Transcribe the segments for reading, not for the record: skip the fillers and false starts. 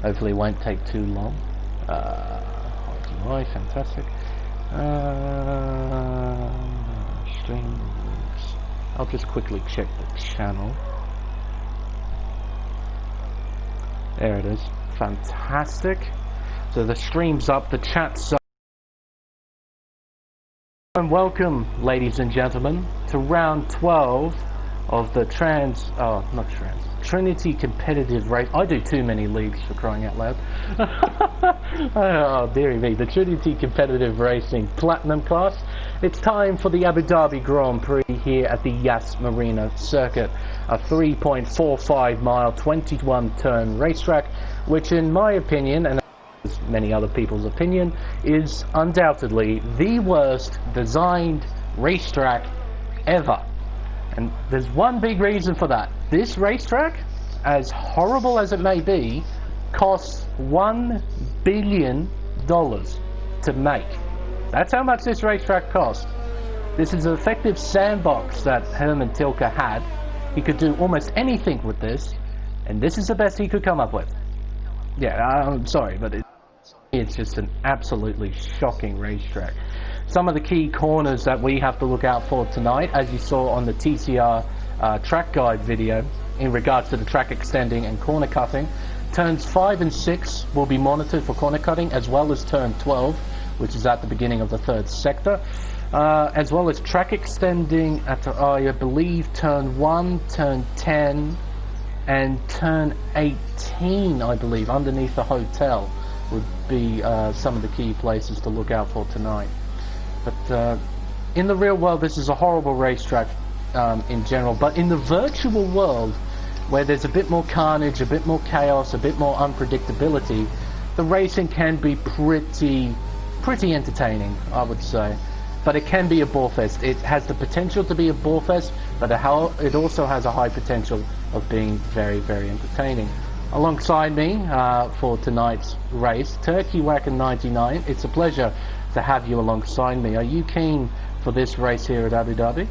Hopefully it won't take too long. RTY, fantastic. Streams. I'll just quickly check the channel. There it is. Fantastic. So the stream's up, the chat's up. And welcome, ladies and gentlemen, to round 12 of the Trinity competitive race. I do too many leagues, for crying out loud. Oh dearie me, the Trinity competitive racing platinum class. It's time for the Abu Dhabi Grand Prix here at the Yas Marina circuit, a 3.45 mile 21 turn racetrack, which in my opinion, and many other people's opinion, is undoubtedly the worst designed racetrack ever. And there's one big reason for that. This racetrack, as horrible as it may be, costs $1 billion to make. That's how much this racetrack cost. This is an effective sandbox that Herman Tilke had. He could do almost anything with this, and this is the best he could come up with. Yeah, I'm sorry, but it's just an absolutely shocking racetrack. Some of the key corners that we have to look out for tonight, as you saw on the TCR track guide video, in regards to the track extending and corner cutting. Turns 5 and 6 will be monitored for corner cutting, as well as turn 12, which is at the beginning of the third sector, as well as track extending at, I believe, turn 1, turn 10, and turn 18, I believe, underneath the hotel would be some of the key places to look out for tonight. But in the real world, this is a horrible racetrack in general. But in the virtual world, where there's a bit more carnage, a bit more chaos, a bit more unpredictability, the racing can be pretty entertaining, I would say. But it can be a bore fest. It has the potential to be a bore fest, but it also has a high potential of being very, very entertaining. Alongside me for tonight's race, Turkey Wacken 99. It's a pleasure to have you alongside me. Are you keen for this race here at Abu Dhabi?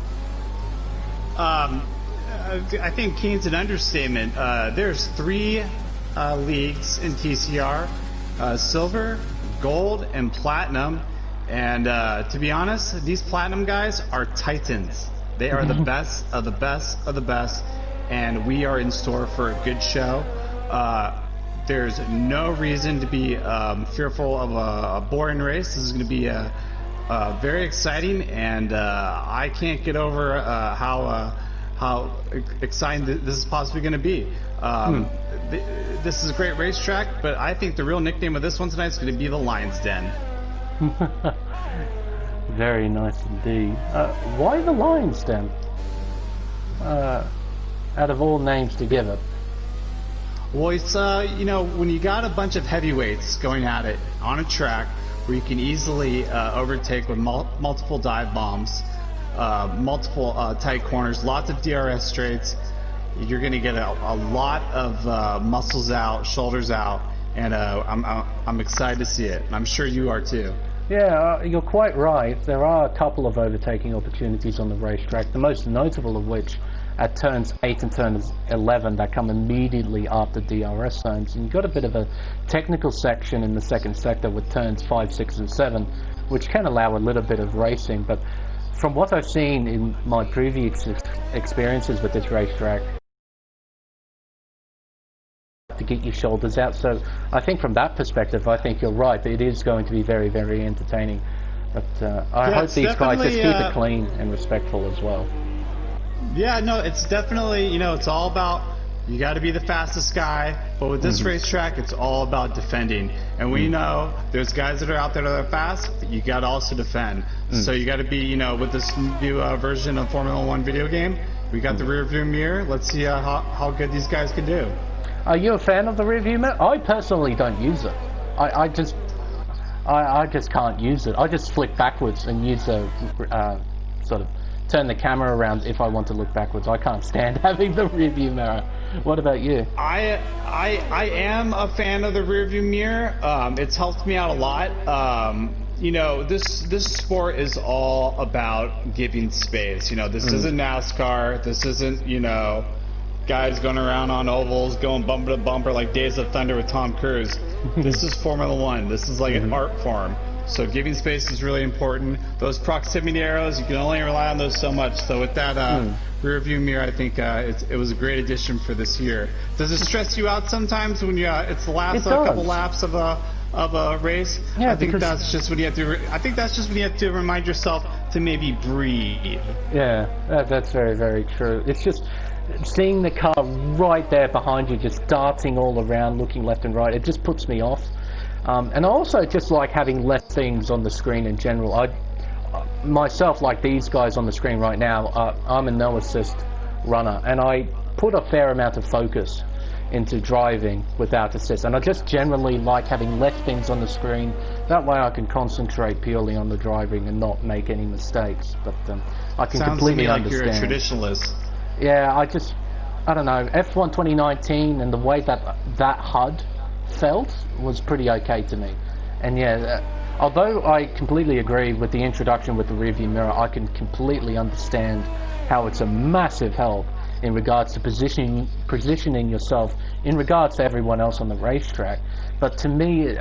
I think keen's an understatement. There's 3 leagues in TCR, silver, gold, and platinum. And to be honest, these platinum guys are titans. They are the best of the best of the best, and we are in store for a good show. There's no reason to be fearful of a boring race. This is going to be very exciting, and I can't get over how exciting this is possibly going to be. This is a great racetrack, but I think the real nickname of this one tonight is going to be the Lion's Den. Very nice indeed. Why the Lion's Den? Out of all names to give it. Well, it's, you know, when you got a bunch of heavyweights going at it on a track where you can easily overtake with multiple dive bombs, multiple tight corners, lots of DRS straights, you're going to get a lot of muscles out, shoulders out, and I'm excited to see it. I'm sure you are too. Yeah, you're quite right. There are a couple of overtaking opportunities on the racetrack, the most notable of which at turns 8 and turns 11 that come immediately after DRS zones. And you've got a bit of a technical section in the second sector with turns 5, 6 and 7, which can allow a little bit of racing. But from what I've seen in my previous experiences with this racetrack, to get your shoulders out. So I think from that perspective, I think you're right. It is going to be very, very entertaining. But I hope these guys just keep it clean and respectful as well. Yeah, no, it's definitely, you know, it's all about, you got to be the fastest guy, but with this racetrack, it's all about defending. And we know there's guys that are out there that are fast, but you got to also defend. So you got to be, you know, with this new version of Formula 1 video game, we got the rear view mirror. Let's see how good these guys can do. Are you a fan of the rear view mirror? I personally don't use it. I just can't use it. I just flick backwards and use a sort of turn the camera around if I want to look backwards. I can't stand having the rear view mirror. What about you? I am a fan of the rear view mirror. It's helped me out a lot. You know, this sport is all about giving space. You know, this isn't NASCAR. This isn't, you know, guys going around on ovals, going bumper to bumper like Days of Thunder with Tom Cruise. This is Formula One. This is like an art form. So giving space is really important. Those proximity arrows, you can only rely on those so much. So with that rear view mirror, I think it was a great addition for this year. Does it stress you out sometimes when you it's the last couple laps of a race? Yeah, I think that's just when you have to. I think that's just when you have to remind yourself to maybe breathe. Yeah, that's very, very true. It's just seeing the car right there behind you, just darting all around, looking left and right. It just puts me off. And I also just like having less things on the screen in general. I myself, like these guys on the screen right now, I'm a no assist runner, and I put a fair amount of focus into driving without assist, and I just generally like having less things on the screen. That way I can concentrate purely on the driving and not make any mistakes. But I can completely understand. Sounds to me like you're a traditionalist. Yeah, I don't know, F1 2019 and the way that HUD felt was pretty okay to me. And yeah, although I completely agree with the introduction with the rearview mirror, I can completely understand how it's a massive help in regards to positioning yourself in regards to everyone else on the racetrack. But to me,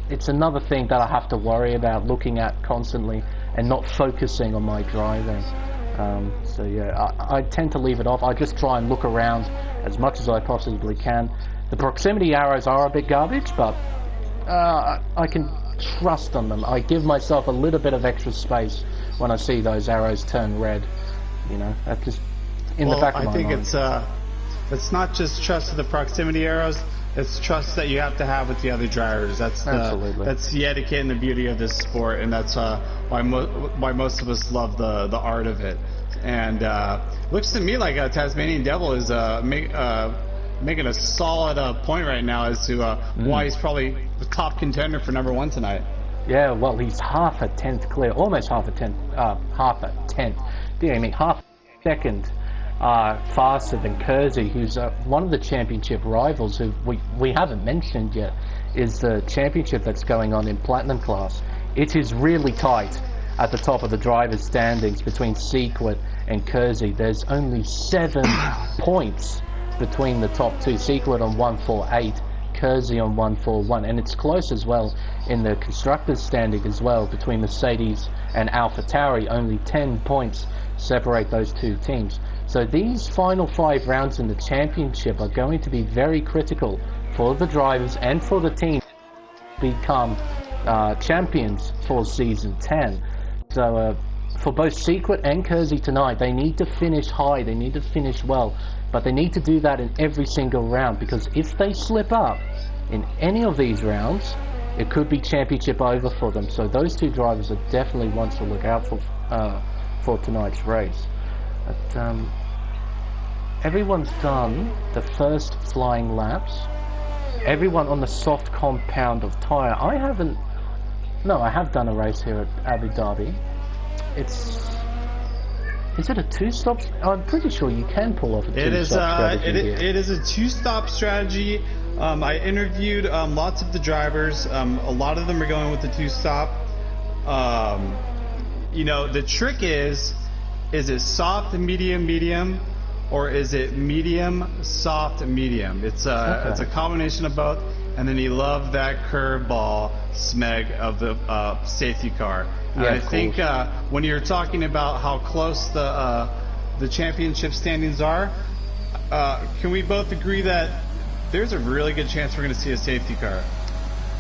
it's another thing that I have to worry about looking at constantly and not focusing on my driving. So yeah, I tend to leave it off. I just try and look around as much as I possibly can. The proximity arrows are a bit garbage, but I can trust on them. I give myself a little bit of extra space when I see those arrows turn red. You know, that's just in the back of my mind. I think it's not just trust of the proximity arrows. It's trust that you have to have with the other drivers. That's the etiquette and the beauty of this sport, and that's why most of us love the art of it. And looks to me like Tasmanian Devil is making a solid point right now as to why he's probably the top contender for #1 tonight. Yeah, well, he's half a tenth clear, almost half a tenth. Half a second faster than Kersey, who's one of the championship rivals who we haven't mentioned yet, is the championship that's going on in Platinum class. It is really tight at the top of the drivers' standings between Sequit and Kersey. There's only 7 points between the top two, Sequit on 148, Kersey on 141, and it's close as well in the constructors' standing as well between Mercedes and AlphaTauri. Only 10 points separate those two teams. So these final 5 rounds in the championship are going to be very critical for the drivers and for the team to become champions for season 10. So for both Sequit and Kersey tonight, they need to finish high, they need to finish well, but they need to do that in every single round, because if they slip up in any of these rounds, it could be championship over for them. So those two drivers are definitely ones to look out for tonight's race. But everyone's done the first flying laps. Everyone on the soft compound of tyre. I haven't. No, I have done a race here at Abu Dhabi. Is it a 2-stop? I'm pretty sure you can pull off a 2-stop strategy. It is a 2-stop strategy. I interviewed lots of the drivers. A lot of them are going with the 2-stop. You know, the trick is it soft, medium, medium, or is it medium, soft, medium? It's a combination of both. And then you love that curveball smeg of the safety car. And I think when you're talking about how close the championship standings are, can we both agree that there's a really good chance we're going to see a safety car?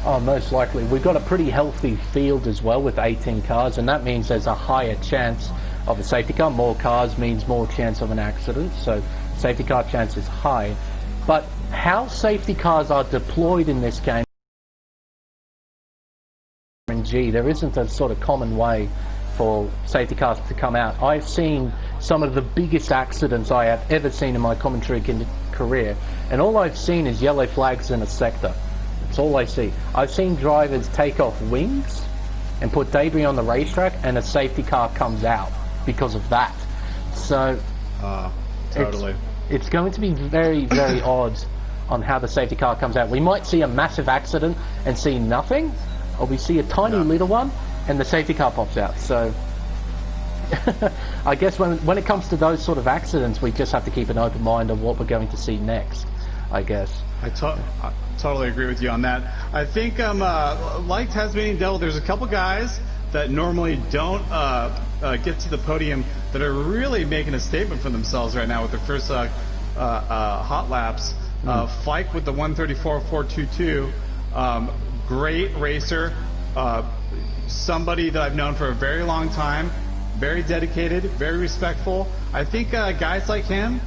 Oh, most likely. We've got a pretty healthy field as well with 18 cars, and that means there's a higher chance of a safety car. More cars means more chance of an accident, so safety car chance is high. But how safety cars are deployed in this game, there isn't a sort of common way for safety cars to come out. I've seen some of the biggest accidents I have ever seen in my commentary career, and all I've seen is yellow flags in a sector. That's all I see. I've seen drivers take off wings and put debris on the racetrack, and a safety car comes out because of that. So totally. It's going to be very, very odd on how the safety car comes out. We might see a massive accident and see nothing, or we see a tiny little one and the safety car pops out. So I guess when it comes to those sort of accidents, we just have to keep an open mind on what we're going to see next, I guess. I totally agree with you on that. I think, like Tasmanian Devil, there's a couple guys that normally don't get to the podium that are really making a statement for themselves right now with their first hot laps. Fike with the 134.422, great racer, somebody that I've known for a very long time, very dedicated, very respectful. I think guys like him,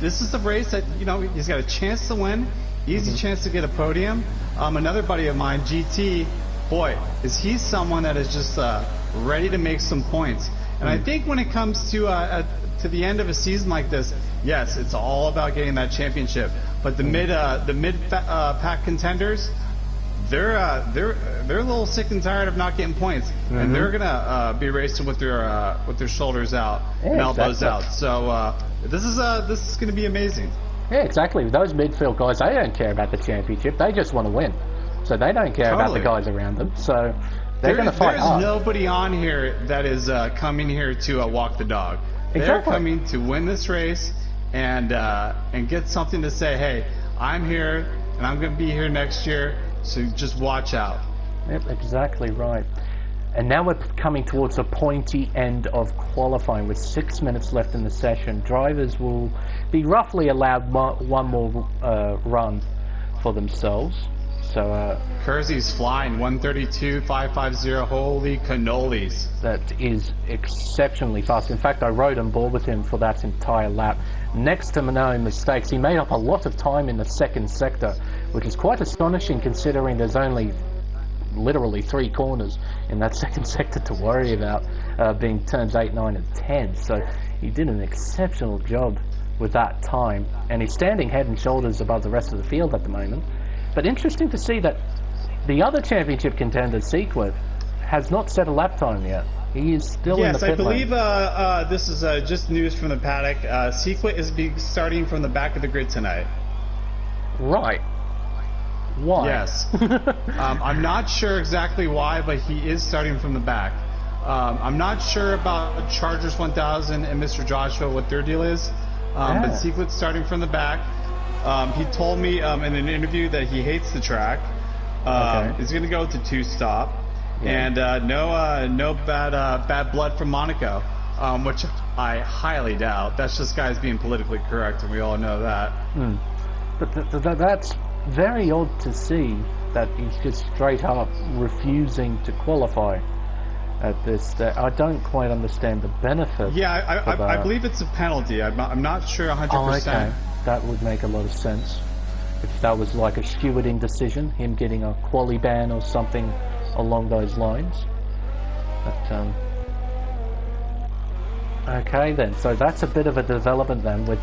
this is a race that, you know, he's got a chance to win, easy chance to get a podium. Another buddy of mine, GT, boy, is he someone that is just ready to make some points. And I think when it comes to the end of a season like this, yes, it's all about getting that championship. But the mid pack contenders, they're a little sick and tired of not getting points, and they're gonna be racing with their shoulders out and elbows out. So this is gonna be amazing. Yeah, exactly. Those midfield guys, they don't care about the championship. They just want to win. So they don't care about the guys around them. So they're going to fight hard. There's nobody on here that is coming here to walk the dog. They're coming to win this race and get something to say, hey, I'm here and I'm going to be here next year, so just watch out. Yep, exactly right. And now we're coming towards the pointy end of qualifying with 6 minutes left in the session. Drivers will be roughly allowed one more run for themselves. So Kersey's flying 132.550. Holy cannolis! That is exceptionally fast. In fact, I rode on board with him for that entire lap. Next to no mistakes, he made up a lot of time in the second sector, which is quite astonishing considering there's only literally 3 corners in that second sector to worry about, being turns 8, 9 and 10. So he did an exceptional job with that time, and he's standing head and shoulders above the rest of the field at the moment. But interesting to see that the other championship contender, Sequit, has not set a lap time yet. He is still in the pit lane. Yes, I believe this is just news from the paddock. Sequit is starting from the back of the grid tonight. Right. Why? Yes. I'm not sure exactly why, but he is starting from the back. I'm not sure about Chargers 1000 and Mr. Joshua, what their deal is, but Sequit's starting from the back. He told me in an interview that he hates the track. He's going to go to 2-stop, and no bad blood from Monaco, which I highly doubt. That's just guys being politically correct, and we all know that. But that's very odd to see that he's just straight up refusing to qualify at this. I don't quite understand the benefit. Yeah, I believe it's a penalty. I'm not sure 100%. Oh, okay. That would make a lot of sense. If that was like a stewarding decision, him getting a quali ban or something along those lines. But, okay then, so that's a bit of a development then, with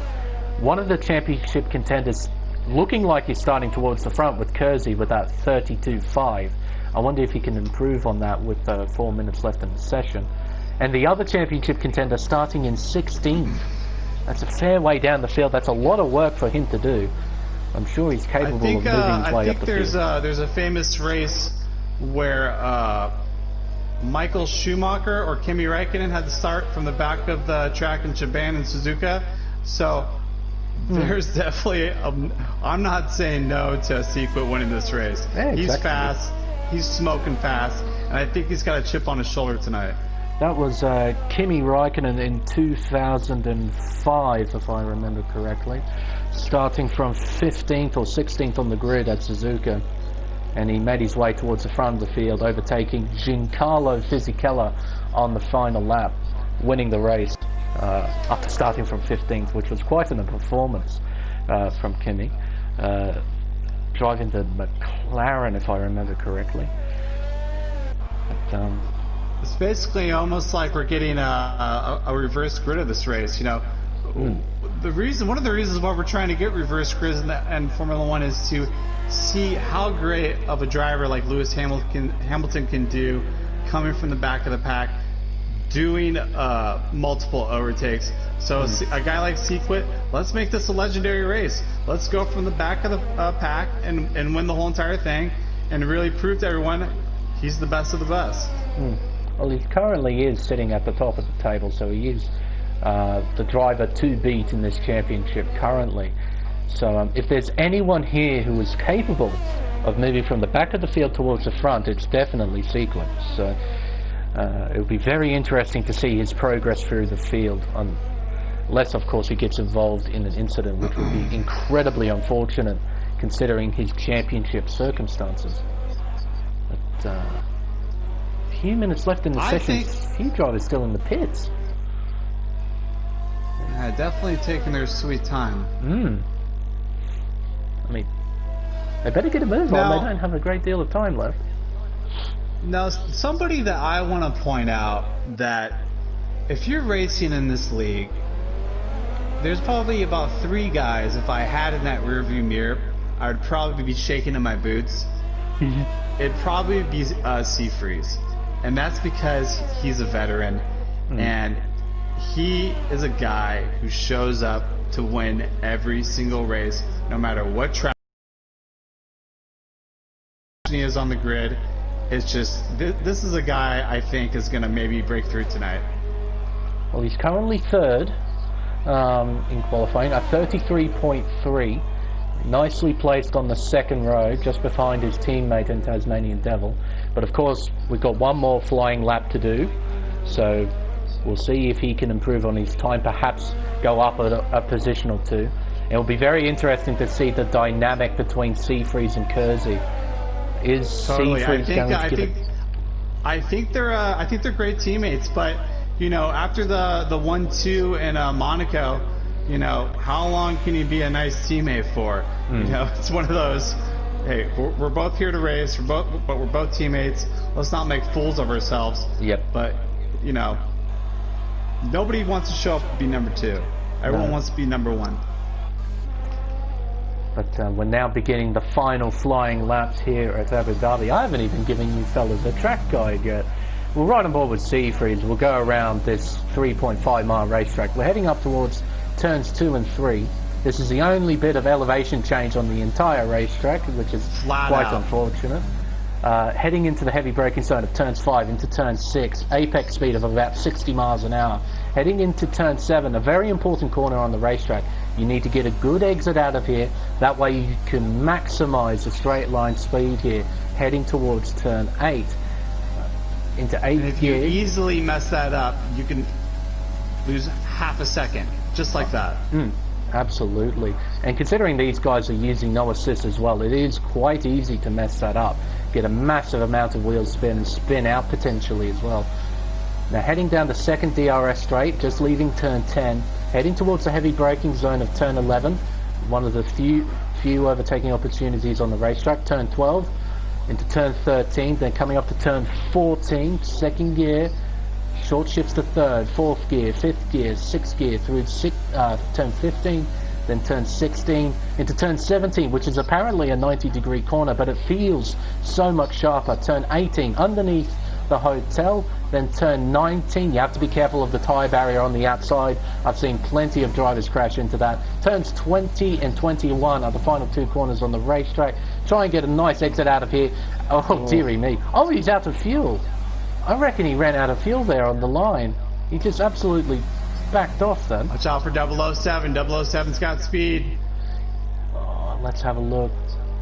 one of the championship contenders looking like he's starting towards the front with Kersey with that 32.5. I wonder if he can improve on that with 4 minutes left in the session. And the other championship contender starting in 16th. That's a fair way down the field. That's a lot of work for him to do. I'm sure he's capable of moving his way up the field. There's a famous race where Michael Schumacher or Kimi Räikkönen had to start from the back of the track in Japan and Suzuka. So there's definitely I'm not saying no to Sequit winning this race. Yeah, exactly. He's fast. He's smoking fast, and I think he's got a chip on his shoulder tonight. That was Kimi Räikkönen in 2005, if I remember correctly, starting from 15th or 16th on the grid at Suzuka, and he made his way towards the front of the field, overtaking Giancarlo Fisichella on the final lap, winning the race after starting from 15th, which was quite a performance from Kimi, driving the McLaren, if I remember correctly. But, it's basically almost like we're getting a reverse grid of this race. You know, one of the reasons why we're trying to get reverse grids in Formula One is to see how great of a driver like Lewis Hamilton can do, coming from the back of the pack, doing multiple overtakes. So a guy like Sequit, let's make this a legendary race. Let's go from the back of the pack and win the whole entire thing, and really prove to everyone he's the best of the best. Well, he currently is sitting at the top of the table, so he is the driver to beat in this championship currently. So if there's anyone here who is capable of moving from the back of the field towards the front, it's definitely Sequence. So it will be very interesting to see his progress through the field, unless of course he gets involved in an incident, which would be incredibly unfortunate considering his championship circumstances. But a few minutes left in the session. A few drivers still in the pits. Yeah, definitely taking their sweet time. I mean, they better get a move on. They don't have a great deal of time left. Now, somebody that I want to point out that if you're racing in this league, there's probably about 3 guys, if I had in that rearview mirror, I would probably be shaking in my boots. It'd probably be Seafreeze. And that's because he's a veteran. And he is a guy who shows up to win every single race, no matter what track he is on the grid. It's just, this is a guy I think is going to maybe break through tonight. Well, he's currently third in qualifying at 33.3. Nicely placed on the second row, just behind his teammate in Tasmanian Devil. But of course, we've got one more flying lap to do. So we'll see if he can improve on his time, perhaps go up a position or two. It will be very interesting to see the dynamic between Seafreeze and Kersey. Is Seafreeze going to give it? I think they're great teammates, but you know, after the 1-2 in Monaco, you know, how long can you be a nice teammate for? You know, it's one of those. Hey, we're both here to race, but we're both teammates. Let's not make fools of ourselves. Yep. But you know, nobody wants to show up to be number 2. Everyone wants to be number 1. But we're now beginning the final flying laps here at Abu Dhabi. I haven't even given you fellas a track guide yet. We're right on board with Seafreeze. We'll go around this 3.5 mile racetrack. We're heading up towards turns 2 and 3. This is the only bit of elevation change on the entire racetrack, which is quite unfortunate. Heading into the heavy braking zone of turns 5 into turn 6, apex speed of about 60 miles an hour. Heading into turn 7, a very important corner on the racetrack. You need to get a good exit out of here. That way you can maximize the straight line speed here, heading towards turn 8. Into 8th and if gear. you easily mess that up, you can lose half a second, just like that. Absolutely. And considering these guys are using no assist as well, it is quite easy to mess that up. Get a massive amount of wheel spin and spin out potentially as well. Now heading down the second DRS straight, just leaving turn 10, heading towards the heavy braking zone of turn 11, one of the few overtaking opportunities on the racetrack. Turn 12 into turn 13, then coming up to turn 14, second gear, short shifts to third, fourth gear, fifth gear, sixth gear through turn 15, then turn 16 into turn 17, which is apparently a 90-degree corner, but it feels so much sharper. Turn 18 underneath the hotel, then turn 19. You have to be careful of the tyre barrier on the outside. I've seen plenty of drivers crash into that. Turns 20 and 21 are the final 2 corners on the racetrack. Try and get a nice exit out of here. Oh, dearie me. Oh, he's out of fuel. I reckon he ran out of fuel there on the line. He just absolutely backed off then. Watch out for 007. 007's got speed. Oh, let's have a look.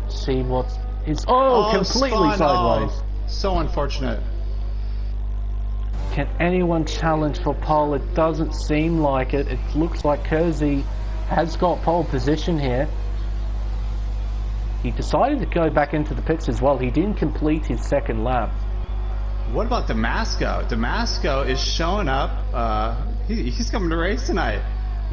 See what is... Oh, completely sideways. So unfortunate. Can anyone challenge for pole? It doesn't seem like it. It looks like Kersey has got pole position here. He decided to go back into the pits as well. He didn't complete his second lap. What about Damasco? Damasco is showing up. He's coming to race tonight.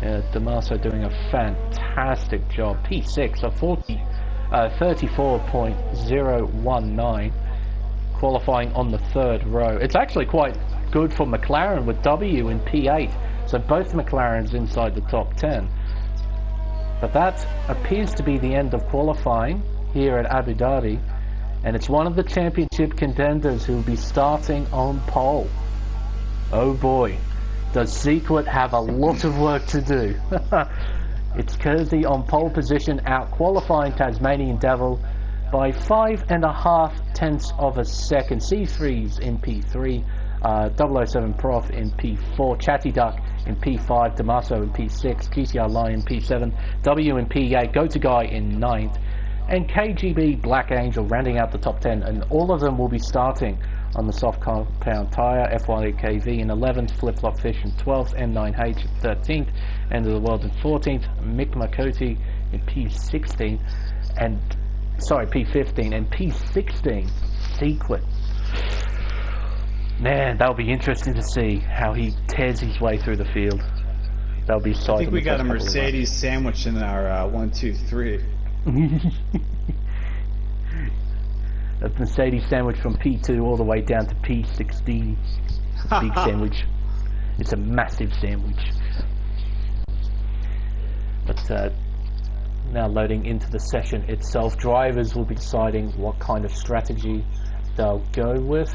Yeah, Damasco doing a fantastic job. P6, a 34.019, qualifying on the third row. It's actually quite good for McLaren with W in P8. So both McLarens inside the top 10. But that appears to be the end of qualifying here at Abu Dhabi. And it's one of the championship contenders who will be starting on pole. Oh boy, does Sequent have a lot of work to do. It's Kersey on pole position, out qualifying Tasmanian Devil by 5.5 tenths of a second. Seafreeze in P3, 007 Prof in P4, Chatty Duck in P5, Damaso in P6, TCR Lion in P7, W in P8, Go To Guy in 9th, and KGB Black Angel rounding out the top 10, and all of them will be starting on the soft compound tyre. FYKV in 11th, Flip Flop Fish in 12th, M9H in 13th, End of the World in 14th, Mick Makoti in P16, and P15, and P16 Secret. Man, that'll be interesting to see how he tears his way through the field. That'll be exciting. I think we got a Mercedes sandwich in our 1, 2, 3. A Mercedes sandwich from P2 all the way down to P16. Big sandwich. It's a massive sandwich. But now loading into the session itself, drivers will be deciding what kind of strategy they'll go with.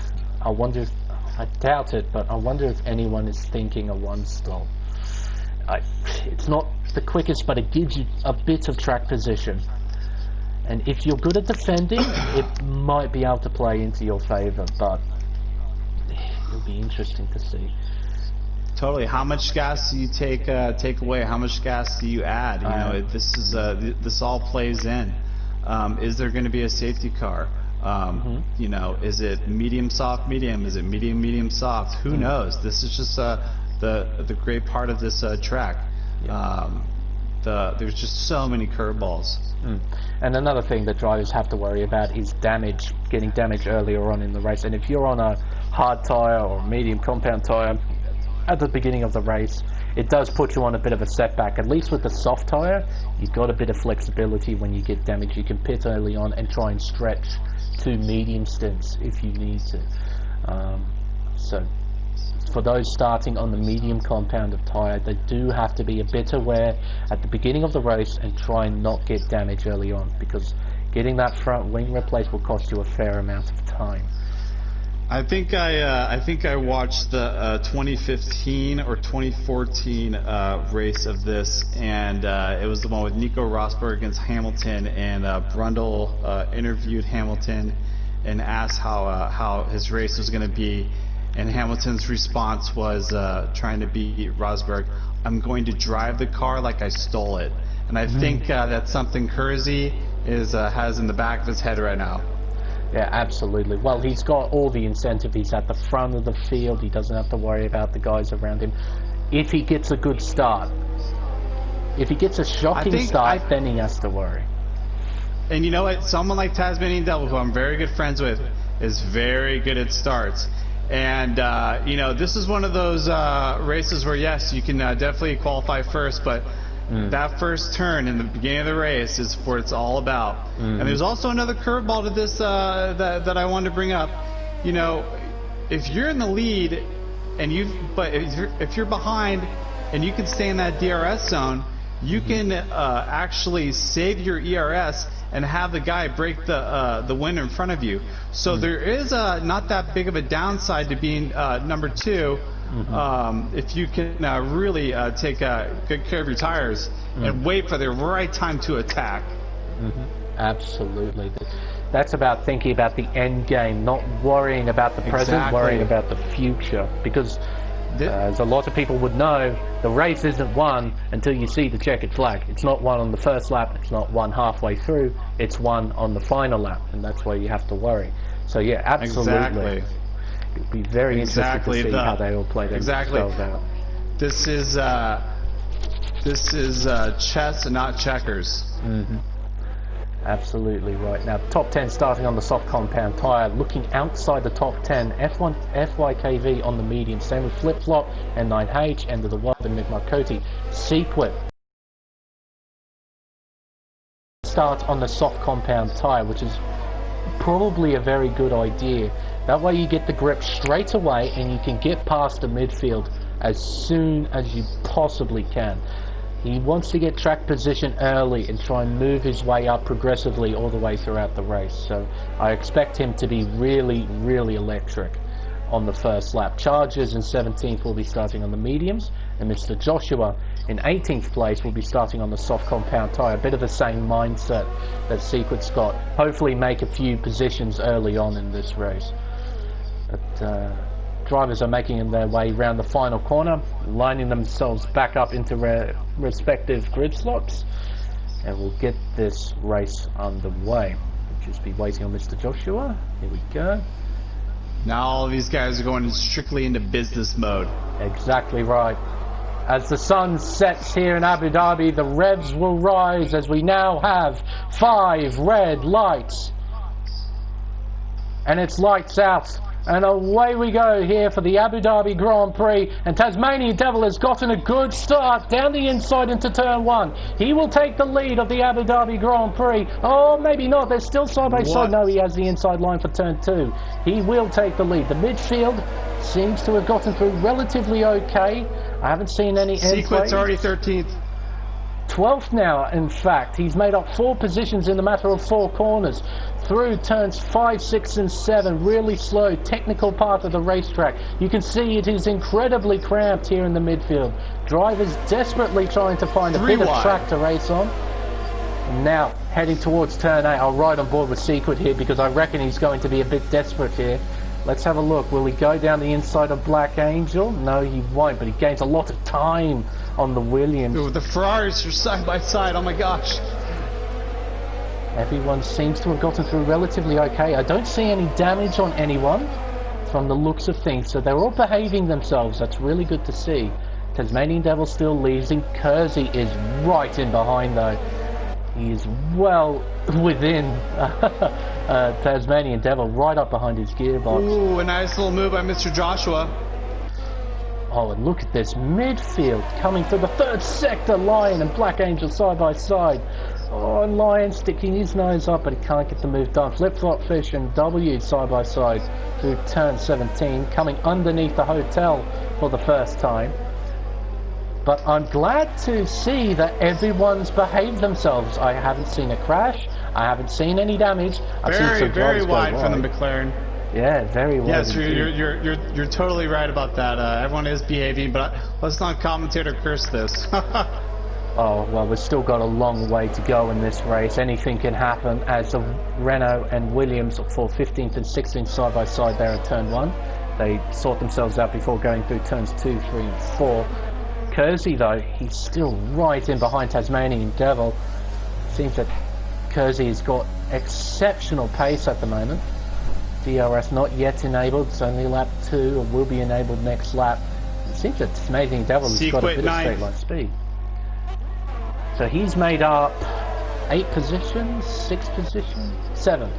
I doubt it, but I wonder if anyone is thinking a one stall. It's not the quickest, but it gives you a bit of track position. And if you're good at defending, it might be able to play into your favour, but it'll be interesting to see. Totally. How much gas do you take away? How much gas do you add? You know, this all plays in. Is there going to be a safety car? You know, is it medium, soft, medium? Is it medium, medium, soft? Who knows? This is just the great part of this track. There's just so many curveballs. And another thing that drivers have to worry about is damage, getting damage earlier on in the race. And if you're on a hard tyre or medium compound tyre at the beginning of the race, it does put you on a bit of a setback. At least with the soft tyre, you've got a bit of flexibility when you get damage. You can pit early on and try and stretch to medium stints if you need to. So for those starting on the medium compound of tyre, they do have to be a bit aware at the beginning of the race and try and not get damage early on, because getting that front wing replaced will cost you a fair amount of time. I think I watched the 2015 or 2014 race of this, and it was the one with Nico Rosberg against Hamilton, and Brundle interviewed Hamilton and asked how his race was going to be, and Hamilton's response was trying to beat Rosberg, "I'm going to drive the car like I stole it," and I think that's something Kersey has in the back of his head right now. Yeah, absolutely. Well, he's got all the incentive. He's at the front of the field. He doesn't have to worry about the guys around him. If he gets a good start, if he gets a shocking start, then he has to worry. And you know what? Someone like Tasmanian Devil, who I'm very good friends with, is very good at starts. And, you know, this is one of those races where, yes, you can definitely qualify first, but that first turn in the beginning of the race is what it's all about. And there's also another curveball to this that I wanted to bring up. You know, if you're in the lead and if you're behind and you can stay in that DRS zone, you can actually save your ERS and have the guy break the wind in front of you. So there is not that big of a downside to being number two. If you can really take good care of your tires and wait for the right time to attack. Absolutely. That's about thinking about the end game, not worrying about the present, worrying about the future. Because as a lot of people would know, the race isn't won until you see the checkered flag. It's not won on the first lap, it's not won halfway through, it's won on the final lap, and that's where you have to worry. So yeah, absolutely. It'd be very interesting to see how they all play themselves out. This is chess and not checkers. Absolutely right. Now, top 10 starting on the soft compound tyre, looking outside the top 10, F1 FYKV on the medium, same with Flip Flop, M9H, End of the World, and Mick Marcotti. Sequit start on the soft compound tyre, which is probably a very good idea. That way you get the grip straight away and you can get past the midfield as soon as you possibly can. He wants to get track position early and try and move his way up progressively all the way throughout the race. So I expect him to be really, really electric on the first lap. Chargers in 17th will be starting on the mediums, and Mr. Joshua in 18th place will be starting on the soft compound tyre. A bit of the same mindset that Secret's got. Hopefully make a few positions early on in this race. But Drivers are making their way around the final corner, lining themselves back up into their respective grid slots, and we'll get this race underway. We'll just be waiting on Mr. Joshua. Here we go. Now all of these guys are going strictly into business mode. Exactly right. As the sun sets here in Abu Dhabi, the revs will rise as we now have 5 red lights. And it's lights out. And away we go here for the Abu Dhabi Grand Prix. And Tasmanian Devil has gotten a good start down the inside into turn 1. He will take the lead of the Abu Dhabi Grand Prix. Oh, maybe not. They're still side by side. No, he has the inside line for turn 2. He will take the lead. The midfield seems to have gotten through relatively okay. I haven't seen any Sequence already 13th. 12th now, in fact. He's made up 4 positions in the matter of 4 corners. Through turns 5, 6 and 7, really slow, technical part of the racetrack. You can see it is incredibly cramped here in the midfield. Drivers desperately trying to find a bit of track to race on. Now, heading towards turn 8, I'll ride on board with Secret here because I reckon he's going to be a bit desperate here. Let's have a look. Will he go down the inside of Black Angel? No, he won't, but he gains a lot of time on the Williams. Ooh, the Ferraris are side by side, oh my gosh. Everyone seems to have gotten through relatively okay. I don't see any damage on anyone from the looks of things, so they're all behaving themselves. That's really good to see. Tasmanian Devil still leads, and Kersey is right in behind though. He is well within Tasmanian Devil, right up behind his gearbox. Ooh, a nice little move by Mr. Joshua. Oh, and look at this midfield coming through the 3rd sector. Lion and Black Angel side by side. Oh, and Lion sticking his nose up, but he can't get the move done. Flip-flop Fish and W side by side through turn 17, coming underneath the hotel for the first time. But I'm glad to see that everyone's behaved themselves. I haven't seen a crash. I haven't seen any damage. I've seen some very wide from the McLaren. Yeah, very wide. Yes, you're totally right about that. Everyone is behaving, but let's not commentator curse this. Oh, well, we've still got a long way to go in this race. Anything can happen as the Renault and Williams for 15th and 16th side by side there at turn 1. They sort themselves out before going through turns 2, 3 and 4. Kersey, though, he's still right in behind Tasmanian Devil. Seems that Kersey has got exceptional pace at the moment. DRS not yet enabled. It's only lap 2, or will be enabled next lap. It seems that Tasmanian Devil has got a bit of straight line speed. So he's made up 8 positions, 6 positions, 7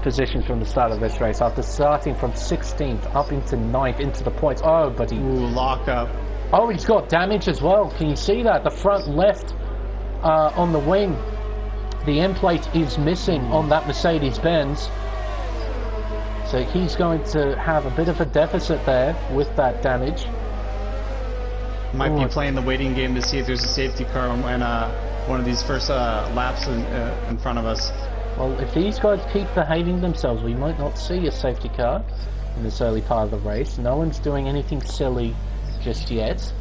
positions from the start of this race, after starting from 16th up into 9th into the points. Oh, but he... Ooh, lock up. Oh, he's got damage as well. Can you see that? The front left on the wing, the end plate is missing on that Mercedes-Benz. So he's going to have a bit of a deficit there with that damage. Might be playing the waiting game to see if there's a safety car on one of these first laps in front of us. Well, if these guys keep behaving themselves, we might not see a safety car in this early part of the race. No one's doing anything silly just yet.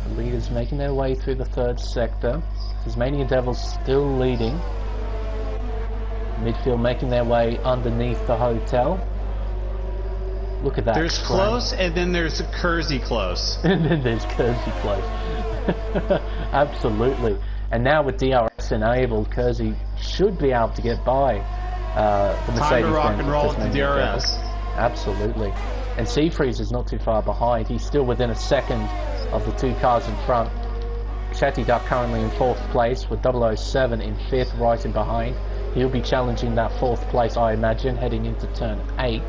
The leaders making their way through the 3rd sector. Tasmanian Devils still leading. Midfield making their way underneath the hotel. Look at that. There's close, and then there's Kersey close. And then there's Kersey close. Absolutely. And now with DRS enabled, Kersey should be able to get by the Mercedes-Benz. Time to rock and roll with the DRS. Absolutely. And Seafreeze is not too far behind. He's still within a second of the 2 cars in front. Chatty Duck currently in 4th place with 007 in 5th, right in behind. He'll be challenging that 4th place, I imagine, heading into turn 8.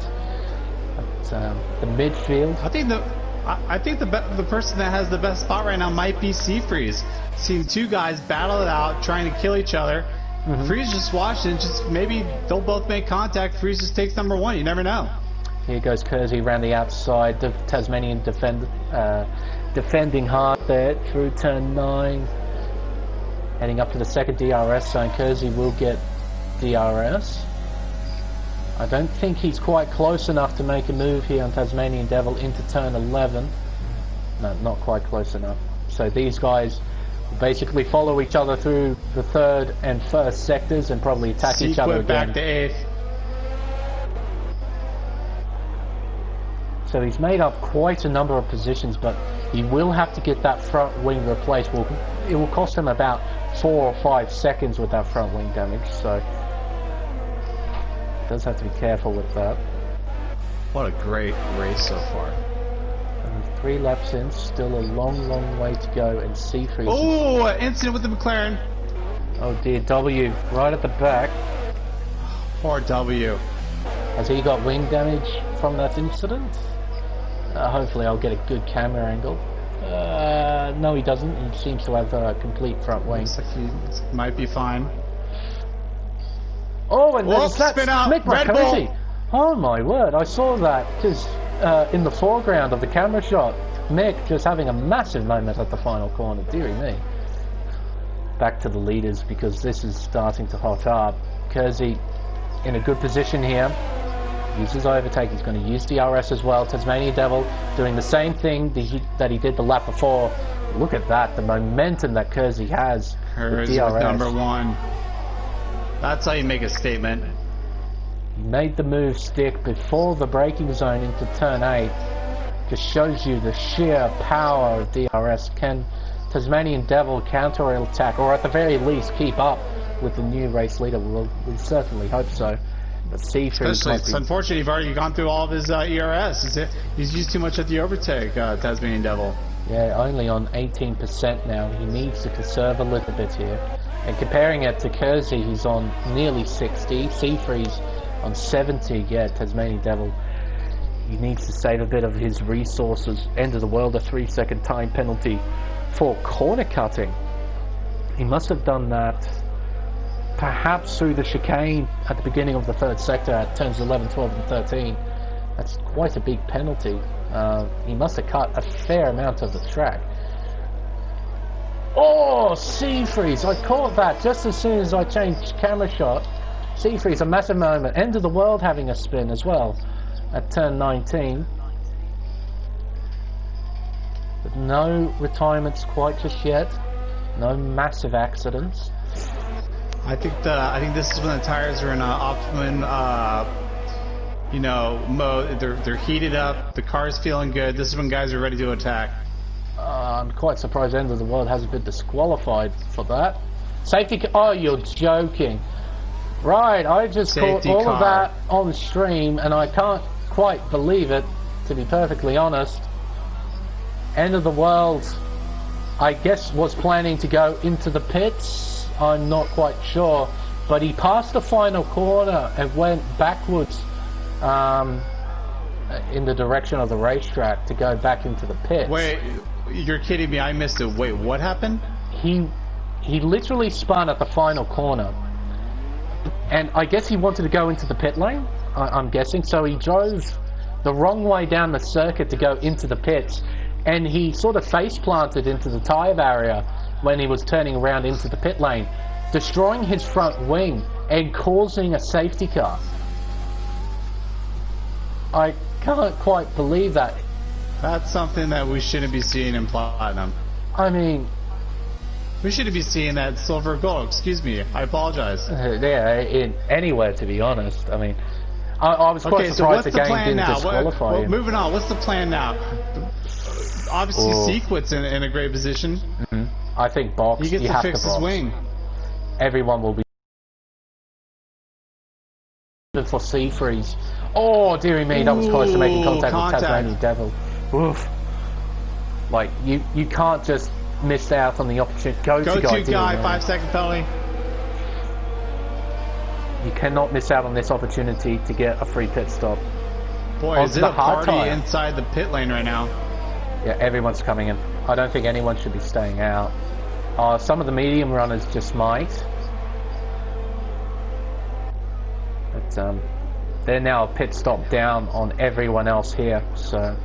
But, the midfield. I think the person that has the best spot right now might be Seafreeze. Seeing 2 guys battle it out, trying to kill each other. Freeze just watching, just maybe they'll both make contact. Freeze just takes number 1. You never know. Here goes Kersey around the outside. The Tasmanian defending hard there through turn 9. Heading up to the 2nd DRS zone. Kersey will get DRS. I don't think he's quite close enough to make a move here on Tasmanian Devil into turn 11. No, not quite close enough. So these guys basically follow each other through the 3rd and 1st sectors and probably attack each other again. Back to 8th. So he's made up quite a number of positions, but he will have to get that front wing replaced. It will cost him about 4 or 5 seconds with that front wing damage, so does have to be careful with that. What a great race so far. And 3 laps in, still a long, long way to go, and C3. Oh, incident with the McLaren. Oh dear, W right at the back. Poor W. Has he got wing damage from that incident? Hopefully I'll get a good camera angle. No, he doesn't. He seems to have a complete front wing. Looks like he might be fine. Oh, and there's that spin out. Mick Red McCarthy. Bull. Oh my word, I saw that because in the foreground of the camera shot, Mick just having a massive moment at the final corner. Deary me. Back to the leaders because this is starting to hot up. Kersey in a good position here. Uses overtake. He's going to use DRS as well. Tasmanian Devil doing the same thing that he did the lap before. Look at that, the momentum that Kersey has. Kersey number 1. That's how you make a statement. He made the move stick before the braking zone into turn 8. Just shows you the sheer power of DRS. Can Tasmanian Devil counter-attack, or at the very least keep up with the new race leader? We certainly hope so. But Especially, it's unfortunate you've already gone through all of his ERS. He's used too much at the overtake, Tasmanian Devil. Yeah, only on 18% now. He needs to conserve a little bit here. And comparing it to Kersey, he's on nearly 60. Seafree's on 70. Yeah, Tasmanian Devil. He needs to save a bit of his resources. End of the world, a 3-second time penalty for corner cutting. He must have done that perhaps through the chicane at the beginning of the 3rd sector at turns 11, 12 and 13. That's quite a big penalty. He must have cut a fair amount of the track. Oh, Seafreeze! I caught that just as soon as I changed camera shot. Seafreeze, a massive moment. End of the world having a spin as well at turn 19. But no retirements quite just yet. No massive accidents. I think this is when the tires are in optimum, mode. They're heated up. The car's feeling good. This is when guys are ready to attack. I'm quite surprised End of the World hasn't been disqualified for that. Safety car. Oh, you're joking. Right, I just caught all of that on stream, and I can't quite believe it, to be perfectly honest. End of the World, I guess, was planning to go into the pits. I'm not quite sure, but he passed the final corner and went backwards in the direction of the racetrack to go back into the pits. Wait, you're kidding me? I missed it. Wait, what happened? He literally spun at the final corner, and I guess he wanted to go into the pit lane, I'm guessing, so he drove the wrong way down the circuit to go into the pits, and he sort of face planted into the tyre barrier when he was turning around into the pit lane, destroying his front wing and causing a safety car. I can't quite believe that. That's something that we shouldn't be seeing in Platinum. I mean, we shouldn't be seeing that silver gold. Excuse me, I apologize. Yeah, anywhere, to be honest. I mean, I was quite surprised the game didn't disqualify him. Moving on, what's the plan now? Obviously, Sequit's in a great position. Mm-hmm. I think box. He gets to fix his wing. Everyone will be for Seafreeze. Oh, dearie me, that was close to making contact with Tasmanian Devil. Oof. Like, you can't just miss out on the opportunity. Go to guy, 5-second penalty. You cannot miss out on this opportunity to get a free pit stop. Boy, is it a party inside the pit lane right now. Yeah, everyone's coming in. I don't think anyone should be staying out. Some of the medium runners just might. But they're now a pit stop down on everyone else here, so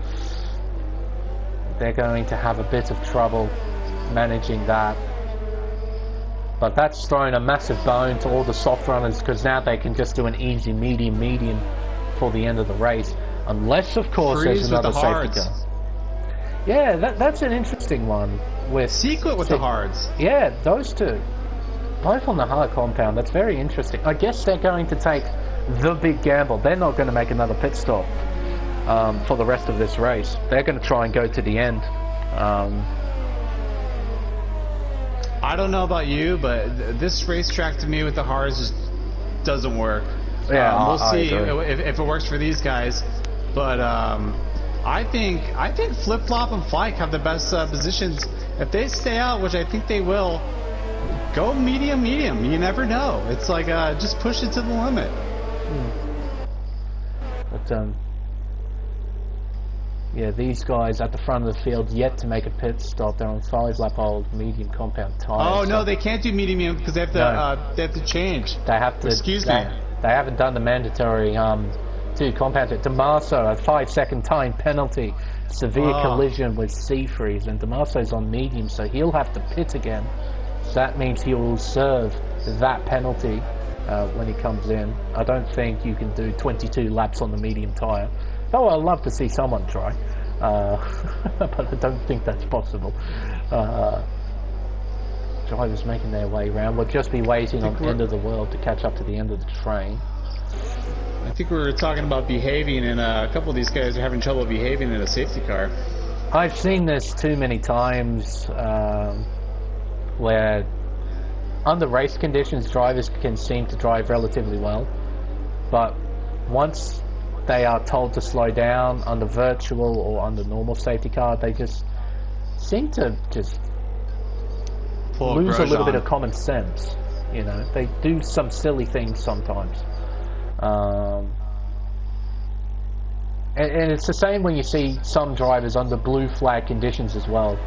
they're going to have a bit of trouble managing that. But that's thrown a massive bone to all the soft runners, because now they can just do an easy medium for the end of the race. Unless, of course, there's another safety car. Yeah, that's an interesting one. With Secret with the hards. Yeah, those two. Both on the hard compound. That's very interesting. I guess they're going to take the big gamble. They're not going to make another pit stop. for the rest of this race. They're going to try and go to the end. I don't know about you, but this racetrack to me with the Haas just doesn't work. Yeah, we'll see if it works for these guys. But I think Flip Flop and Fike have the best positions. If they stay out, which I think they will, go medium. You never know. It's like just push it to the limit. But yeah, these guys at the front of the field yet to make a pit stop. They're on 5-lap old medium compound tires. Oh no, they can't do medium because they have to change. They have to. Excuse me. They haven't done the mandatory 2 compounds. Damaso, a 5-second time penalty, severe collision with Seafreeze, and Damaso's on medium, so he'll have to pit again. So that means he will serve that penalty when he comes in. I don't think you can do 22 laps on the medium tyre. Oh, I'd love to see someone try, but I don't think that's possible. Drivers making their way around. We'll just be waiting on the end of the world to catch up to the end of the train. I think we were talking about behaving, and a couple of these guys are having trouble behaving in a safety car. I've seen this too many times where under race conditions drivers can seem to drive relatively well, but once they are told to slow down under virtual or under normal safety car, they just seem to just lose a little bit of common sense. You know, they do some silly things sometimes. And it's the same when you see some drivers under blue flag conditions as well.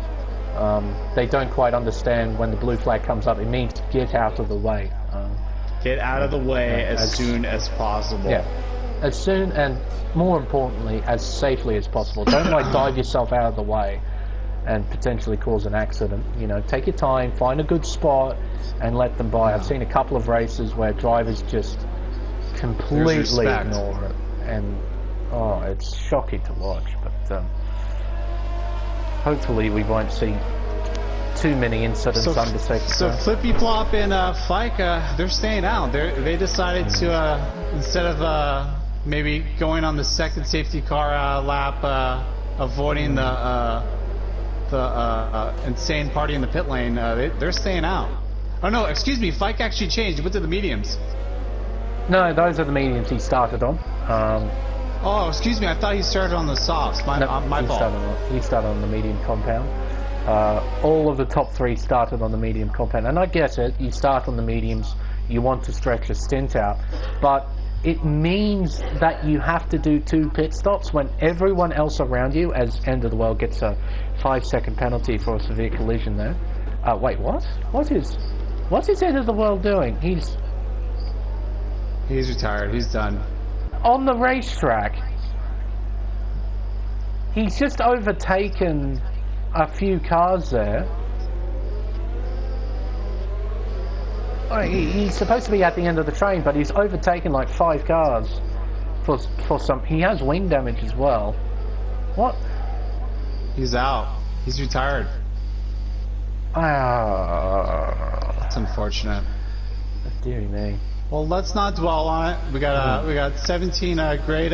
They don't quite understand when the blue flag comes up, it means get out of the way. Get out of the way as soon as possible. Yeah. As soon and more importantly as safely as possible. Don't like dive yourself out of the way and potentially cause an accident. You know, take your time, find a good spot and let them by. I've seen a couple of races where drivers just completely ignore it, and it's shocking to watch. But hopefully we won't see too many incidents under safety. So Flippy Flop and Fike, they're staying out. They decided to instead of maybe going on the second safety car lap, avoiding the insane party in the pit lane, they're staying out. Oh no, excuse me, Fike actually changed. He went to the mediums. No, those are the mediums he started on. Oh, excuse me, I thought he started on the softs. My fault. He started on the medium compound. All of the top 3 started on the medium compound, and I get it, you start on the mediums, you want to stretch a stint out, but it means that you have to do 2 pit stops when everyone else around you, as End of the World gets a 5-second penalty for a severe collision there. Wait, what? What's his End of the World doing? He's retired, he's done. On the racetrack, he's just overtaken a few cars there. He's supposed to be at the end of the train, but he's overtaken like 5 cars for some. He has wing damage as well. What? He's out. He's retired. That's unfortunate. Deary me. Well, let's not dwell on it. We got 17 great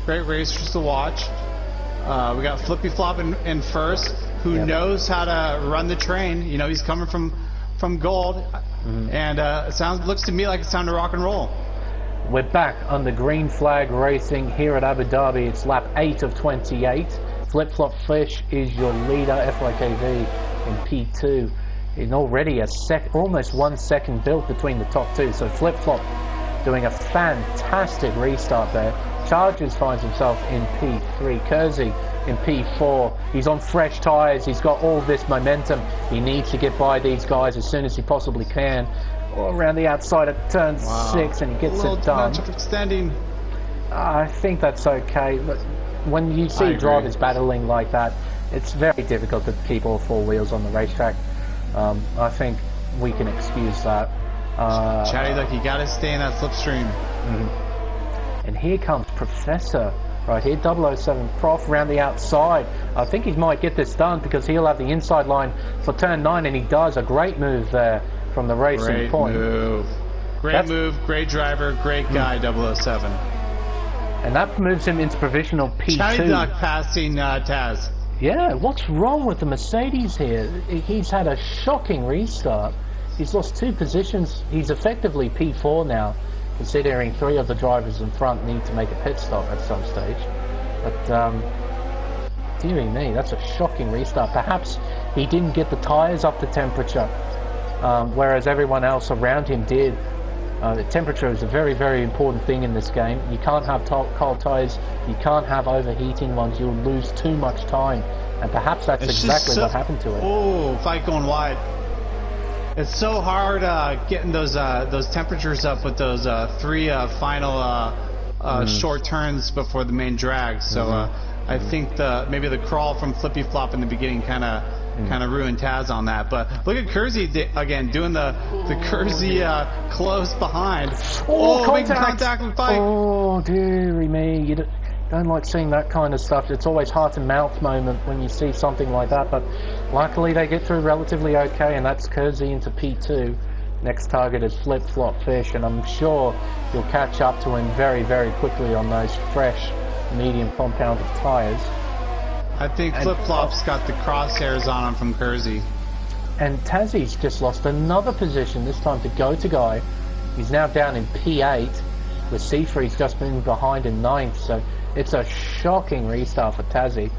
racers to watch. We got Flippy Flop in first, who knows how to run the train. You know, he's coming from gold, and looks to me like it's time to rock and roll. We're back on the green flag racing here at Abu Dhabi. It's lap 8 of 28. Flip Flop Fish is your leader, FYKV in P2. And already almost 1 second built between the top 2. So Flip Flop doing a fantastic restart there. Chargers finds himself in P3. Kersey in P4. He's on fresh tyres. He's got all this momentum. He needs to get by these guys as soon as he possibly can. All around the outside of turn 6, and he gets it done. Extending. I think that's okay. But when you see drivers battling like that, it's very difficult to keep all 4 wheels on the racetrack. I think we can excuse that. Chatty, look, you gotta stay in that slipstream. And here comes Professor right here, 007 Prof around the outside. I think he might get this done because he'll have the inside line for turn 9, and he does a great move there from the racing point. Great move, great driver, great guy, 007. And that moves him into provisional P2. Chatty Duck passing Taz. Yeah, what's wrong with the Mercedes here? He's had a shocking restart. He's lost 2 positions. He's effectively P4 now, considering 3 of the drivers in front need to make a pit stop at some stage. But, dearie me, that's a shocking restart. Perhaps he didn't get the tyres up to temperature, whereas everyone else around him did. The temperature is a very, very important thing in this game. You can't have cold tyres, you can't have overheating ones, you'll lose too much time. And perhaps that's exactly what happened to it. Oh, fight going wide. It's so hard getting those temperatures up with those 3 final short turns before the main drag. So I think maybe the crawl from Flippy Flop in the beginning kind of ruined Taz on that. But look at Kersey again doing the Kersey close behind. Oh, making contact with Bike. Oh, dearie me. You don't like seeing that kind of stuff. It's always heart and mouth moment when you see something like that. But luckily they get through relatively okay, and that's Kersey into P2. Next target is Flip Flop Fish, and I'm sure you'll catch up to him very, very quickly on those fresh medium compounded tyres. I think Flip Flop's got the crosshairs on him from Kersey. And Tazzie's just lost another position, this time to Go To Guy. He's now down in P8, with Seafree's just been behind in 9th, so it's a shocking restart for Tazzie.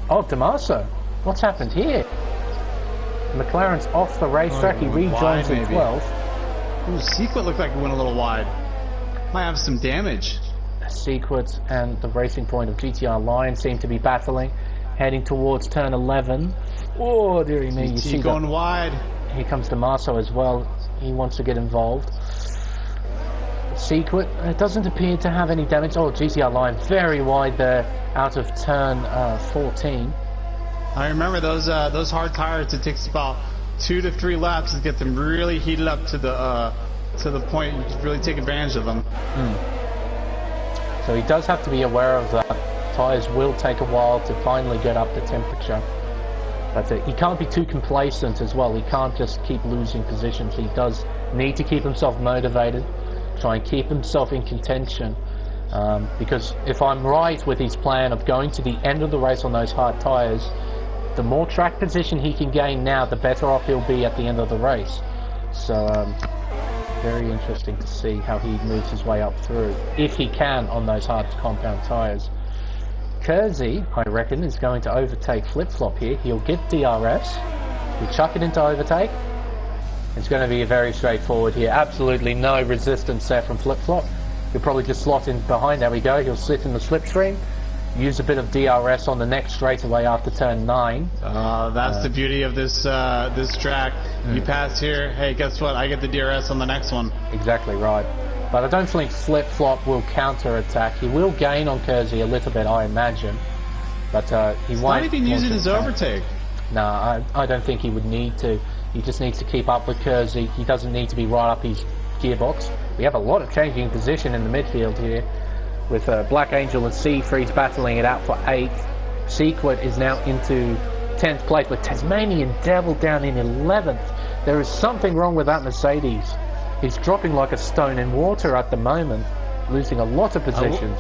Oh, Damaso, what's happened here? McLaren's off the racetrack, he rejoins in 12th. Ooh, Sequit looked like it went a little wide. Might have some damage. Sequit and the Racing Point of GTR Lion seem to be battling, heading towards turn 11. Oh, dearie me, you see going wide. Here comes Damaso as well. He wants to get involved. Sequit doesn't appear to have any damage. Oh, GTR Lion very wide there out of turn 14. I remember those hard tires. It takes about 2 to 3 laps to get them really heated up to the point you can really take advantage of them. So he does have to be aware of that. Tyres will take a while to finally get up to temperature. But he can't be too complacent as well. He can't just keep losing positions. He does need to keep himself motivated, try and keep himself in contention. Because if I'm right with his plan of going to the end of the race on those hard tyres, the more track position he can gain now, the better off he'll be at the end of the race. So very interesting to see how he moves his way up through, if he can, on those hard compound tyres. Kersey, I reckon, is going to overtake Flip Flop here. He'll get DRS, he'll chuck it into overtake. It's going to be very straightforward here. Absolutely no resistance there from Flip Flop. He'll probably just slot in behind. There we go. He'll sit in the slipstream, use a bit of DRS on the next straightaway after turn 9. That's the beauty of this track. You pass here, hey, guess what? I get the DRS on the next one. Exactly right. But I don't think Flip Flop will counter-attack. He will gain on Kersey a little bit, I imagine. But he won't. Not even using his overtake. No, I don't think he would need to. He just needs to keep up with Kersey. He doesn't need to be right up his gearbox. We have a lot of changing position in the midfield here, with Black Angel and Seafreeze battling it out for 8th. Sequit is now into 10th place, with Tasmanian Devil down in 11th. There is something wrong with that Mercedes. He's dropping like a stone in water at the moment, losing a lot of positions.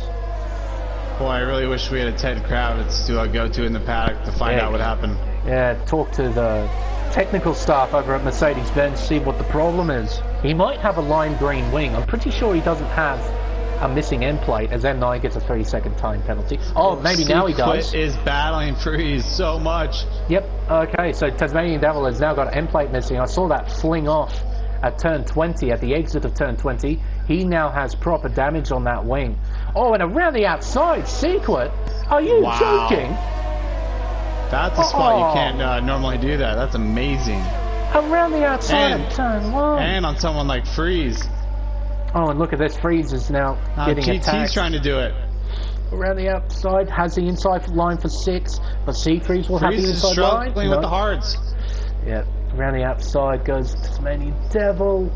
Boy, I really wish we had a Ted Kravitz to go to in the paddock to find out what happened. Yeah, talk to the technical staff over at Mercedes-Benz, see what the problem is. He might have a lime green wing. I'm pretty sure he doesn't have a missing end plate, as M9 gets a 3-second time penalty. Oh, maybe now he does. Is battling Freeze so much. Yep, okay, so Tasmanian Devil has now got an end plate missing. I saw that fling off at turn 20, at the exit of turn 20. He now has proper damage on that wing. Oh, and around the outside, Sequit? Are you joking? That's a spot you can't normally do that. That's amazing. Around the outside of turn 1. And on someone like Freeze. Oh, and look at this. Freeze is now getting attacked. GT's trying to do it. Around the outside, has the inside line for 6, but Seafreeze will have the inside line. Freeze is struggling with the hards. Yeah, around the outside goes Tasmanian Devil.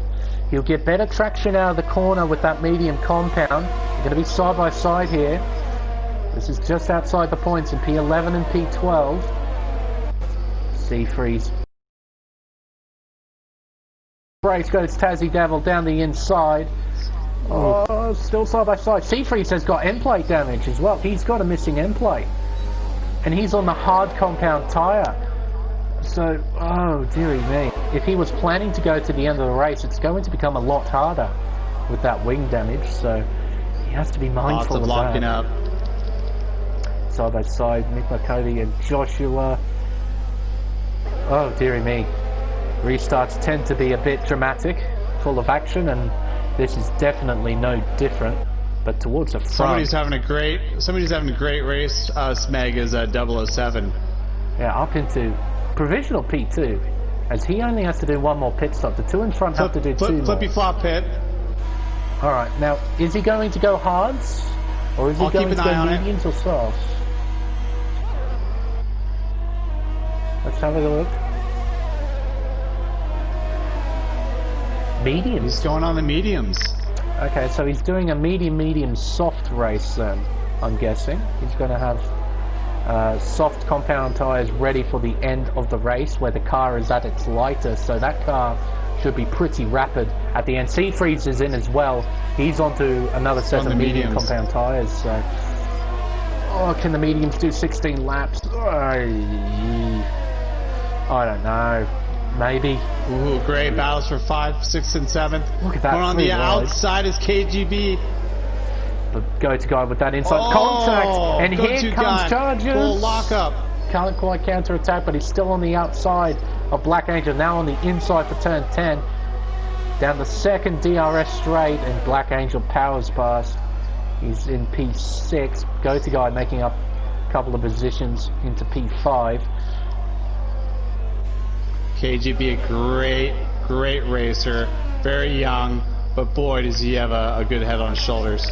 He'll get better traction out of the corner with that medium compound. They're going to be side by side here. This is just outside the points in P11 and P12. Seafreeze. Brace goes Tassie Devil down the inside. Oh, Oh, still side by side. Seafreeze has got end plate damage as well. He's got a missing end plate. And he's on the hard compound tyre. So, oh dearie me. If he was planning to go to the end of the race, it's going to become a lot harder with that wing damage. So, he has to be mindful of locking that. up. Side by side, Mick McCody and Joshua. Oh dearie me. Restarts tend to be a bit dramatic, full of action, and this is definitely no different. But towards the front, somebody's having a great race. Smeg is 007. Yeah, up into provisional P2, as he only has to do one more pit stop. The two in front have to do two more. Flippy flop pit. All right, now is he going to go hards, or is he going to go mediums or softs? Let's have a look. Mediums. He's going on the mediums. Okay, so he's doing a medium soft race then, I'm guessing. He's going to have soft compound tyres ready for the end of the race where the car is at its lightest, so that car should be pretty rapid at the end. Seafreeze is in as well. He's onto another set of medium compound tyres. So. Oh, can the mediums do 16 laps? I don't know. Maybe. Ooh, great battles for 5, 6, and 7th. Look at that. Going on the outside is KGB. But go to guy with that inside contact, and here comes Charges. Full lockup. Can't quite counter attack, but he's still on the outside of Black Angel. Now on the inside for turn 10. Down the second DRS straight, and Black Angel powers past. He's in P6. Go to guy making up a couple of positions into P5. KGB, a great racer, very young, but boy does he have a good head on his shoulders.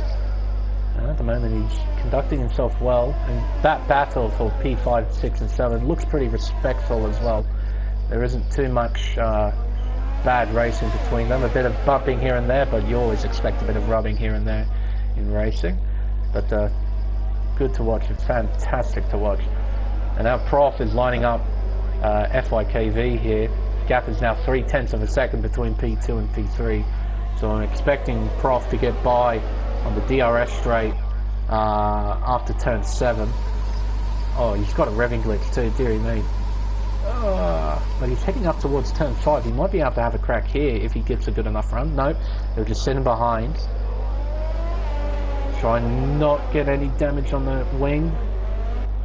At the moment he's conducting himself well, and that battle for P5, 6 and 7 looks pretty respectful as well. There isn't too much bad racing between them, a bit of bumping here and there, but you always expect a bit of rubbing here and there in racing. But good to watch, it's fantastic to watch. And now Prof is lining up FYKV here. Gap is now 0.3 of a second between P2 and P3, so I'm expecting Prof to get by on the DRS straight after turn 7. Oh, he's got a revving glitch too, dearie me. But he's heading up towards turn 5. He might be able to have a crack here if he gets a good enough run. Nope, they'll just send him behind. Try and not get any damage on the wing.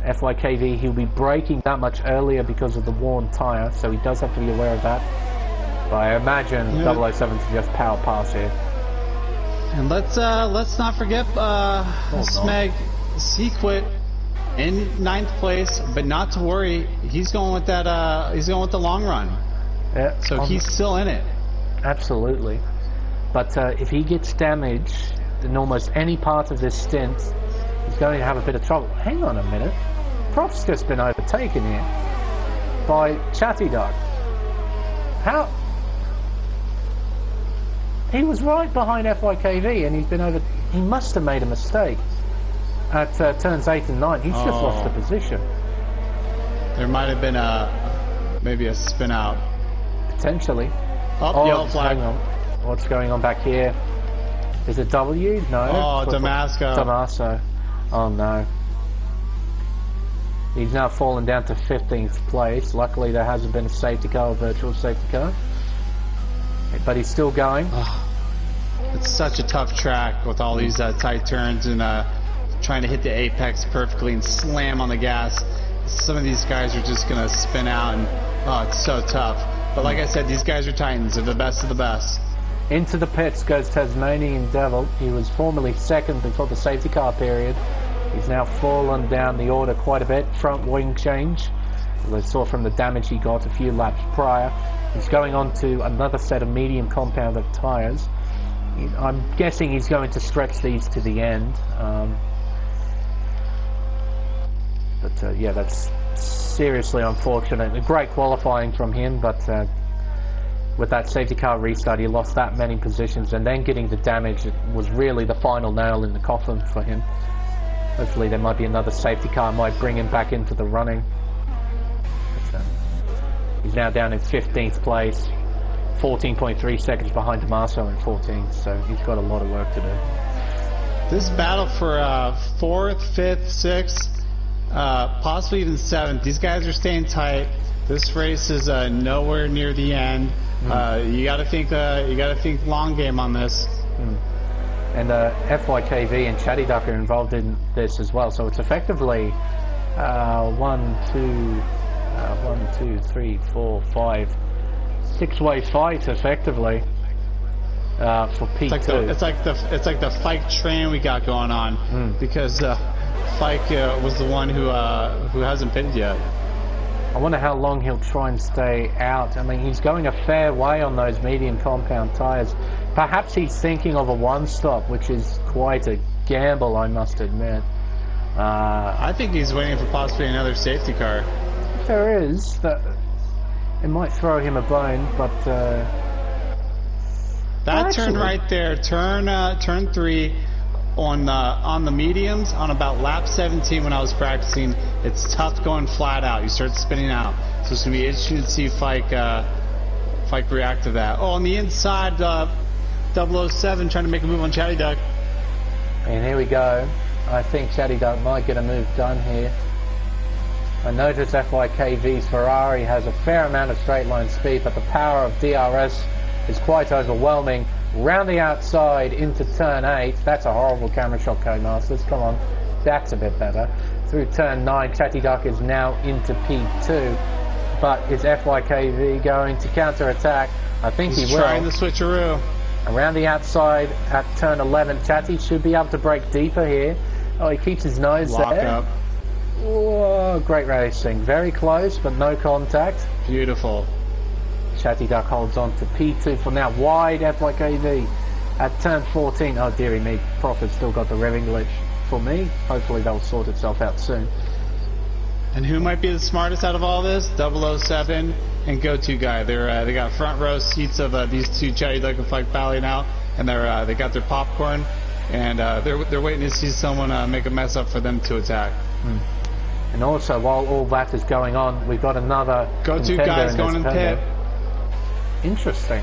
FYKV, he'll be braking that much earlier because of the worn tyre, so he does have to be aware of that. But I imagine 007 to just power pass here. And let's not forget Smeg Sequit in 9th place, but not to worry, he's going with that he's going with the long run. Yeah, so he's still in it. Absolutely. But if he gets damaged in almost any part of this stint, he's going to have a bit of trouble. Hang on a minute. Prof's just been overtaken here by Chatty Dog. How? He was right behind FYKV and he's been over. He must have made a mistake at turns 8 and 9. He's just lost the position. There might have been maybe a spin out. Potentially. Yellow flag. Hang on. What's going on back here? Is it W? No. Oh, Damasco. Oh no. He's now fallen down to 15th place. Luckily there hasn't been a safety car or virtual safety car. But he's still going. It's such a tough track with all these tight turns and trying to hit the apex perfectly and slam on the gas. Some of these guys are just going to spin out and it's so tough. But like I said, these guys are titans. They're the best of the best. Into the pits goes Tasmanian Devil. He was formerly second before the safety car period. He's now fallen down the order quite a bit. Front wing change. As I saw from the damage he got a few laps prior. He's going on to another set of medium compounded tyres. I'm guessing he's going to stretch these to the end. But yeah, that's seriously unfortunate. A great qualifying from him, but with that safety car restart, he lost that many positions, and then getting the damage, it was really the final nail in the coffin for him. Hopefully there might be another safety car, might bring him back into the running. But, he's now down in 15th place, 14.3 seconds behind Damaso in 14th, so he's got a lot of work to do. This battle for 4th, 5th, 6th, possibly even 7th. These guys are staying tight. This race is nowhere near the end. You got to think. You got to think long game on this. And FYKV and Chatty Duck are involved in this as well. So it's effectively 6-way fight effectively for P2. It's like the Fike train we got going on because Fike was the one who hasn't pitted yet. I wonder how long he'll try and stay out. I mean, he's going a fair way on those medium compound tyres. Perhaps he's thinking of a one-stop, which is quite a gamble, I must admit. I think he's waiting for possibly another safety car. If there is, it might throw him a bone, but... that turn right there, turn 3 on the mediums on about lap 17 when I was practicing. It's tough going flat out. You start spinning out. So it's going to be interesting to see Fike react to that. Oh, on the inside, 007 trying to make a move on Chatty Duck. And here we go. I think Chatty Duck might get a move done here. I notice FYKV's Ferrari has a fair amount of straight line speed, but the power of DRS is quite overwhelming. Round the outside into turn 8. That's a horrible camera shot, Codemasters. Come on, that's a bit better. Through turn 9, Chatty Duck is now into P2. But is FYKV going to counter-attack? I think he will. He's trying the switcheroo. Around the outside at turn 11, Chatty should be able to break deeper here. Oh, he keeps his nose Lock there. Up. Whoa, great racing. Very close, but no contact. Beautiful. Chatty Duck holds on to P2 for now. Wide FYKV at turn 14. Oh, dearie me. Prophet's still got the revving glitch for me. Hopefully that'll sort itself out soon. And who might be the smartest out of all this? 007 and Go-To Guy. They got front row seats of these two Chatty Duck and Fike battling out, and they got their popcorn, and they're waiting to see someone make a mess up for them to attack. And also, while all that is going on, we've got another Go-To Guy's going in pit. Interesting.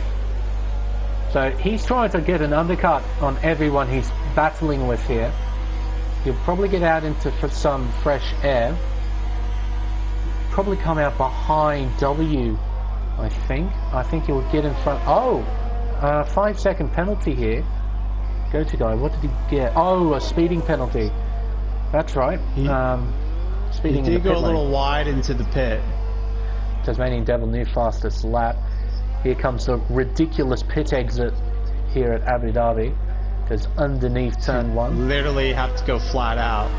So he's trying to get an undercut on everyone he's battling with here. He'll probably get out into some fresh air. Probably come out behind W, I think. I think he'll get in front. Oh, 5-second penalty here. Go-To Guy, what did he get? Oh, a speeding penalty. That's right. Speeding he in the did go pit a little lane. wide into the pit. Tasmanian Devil new fastest lap. Here comes the ridiculous pit exit here at Abu Dhabi. Goes underneath turn 1. Literally have to go flat out.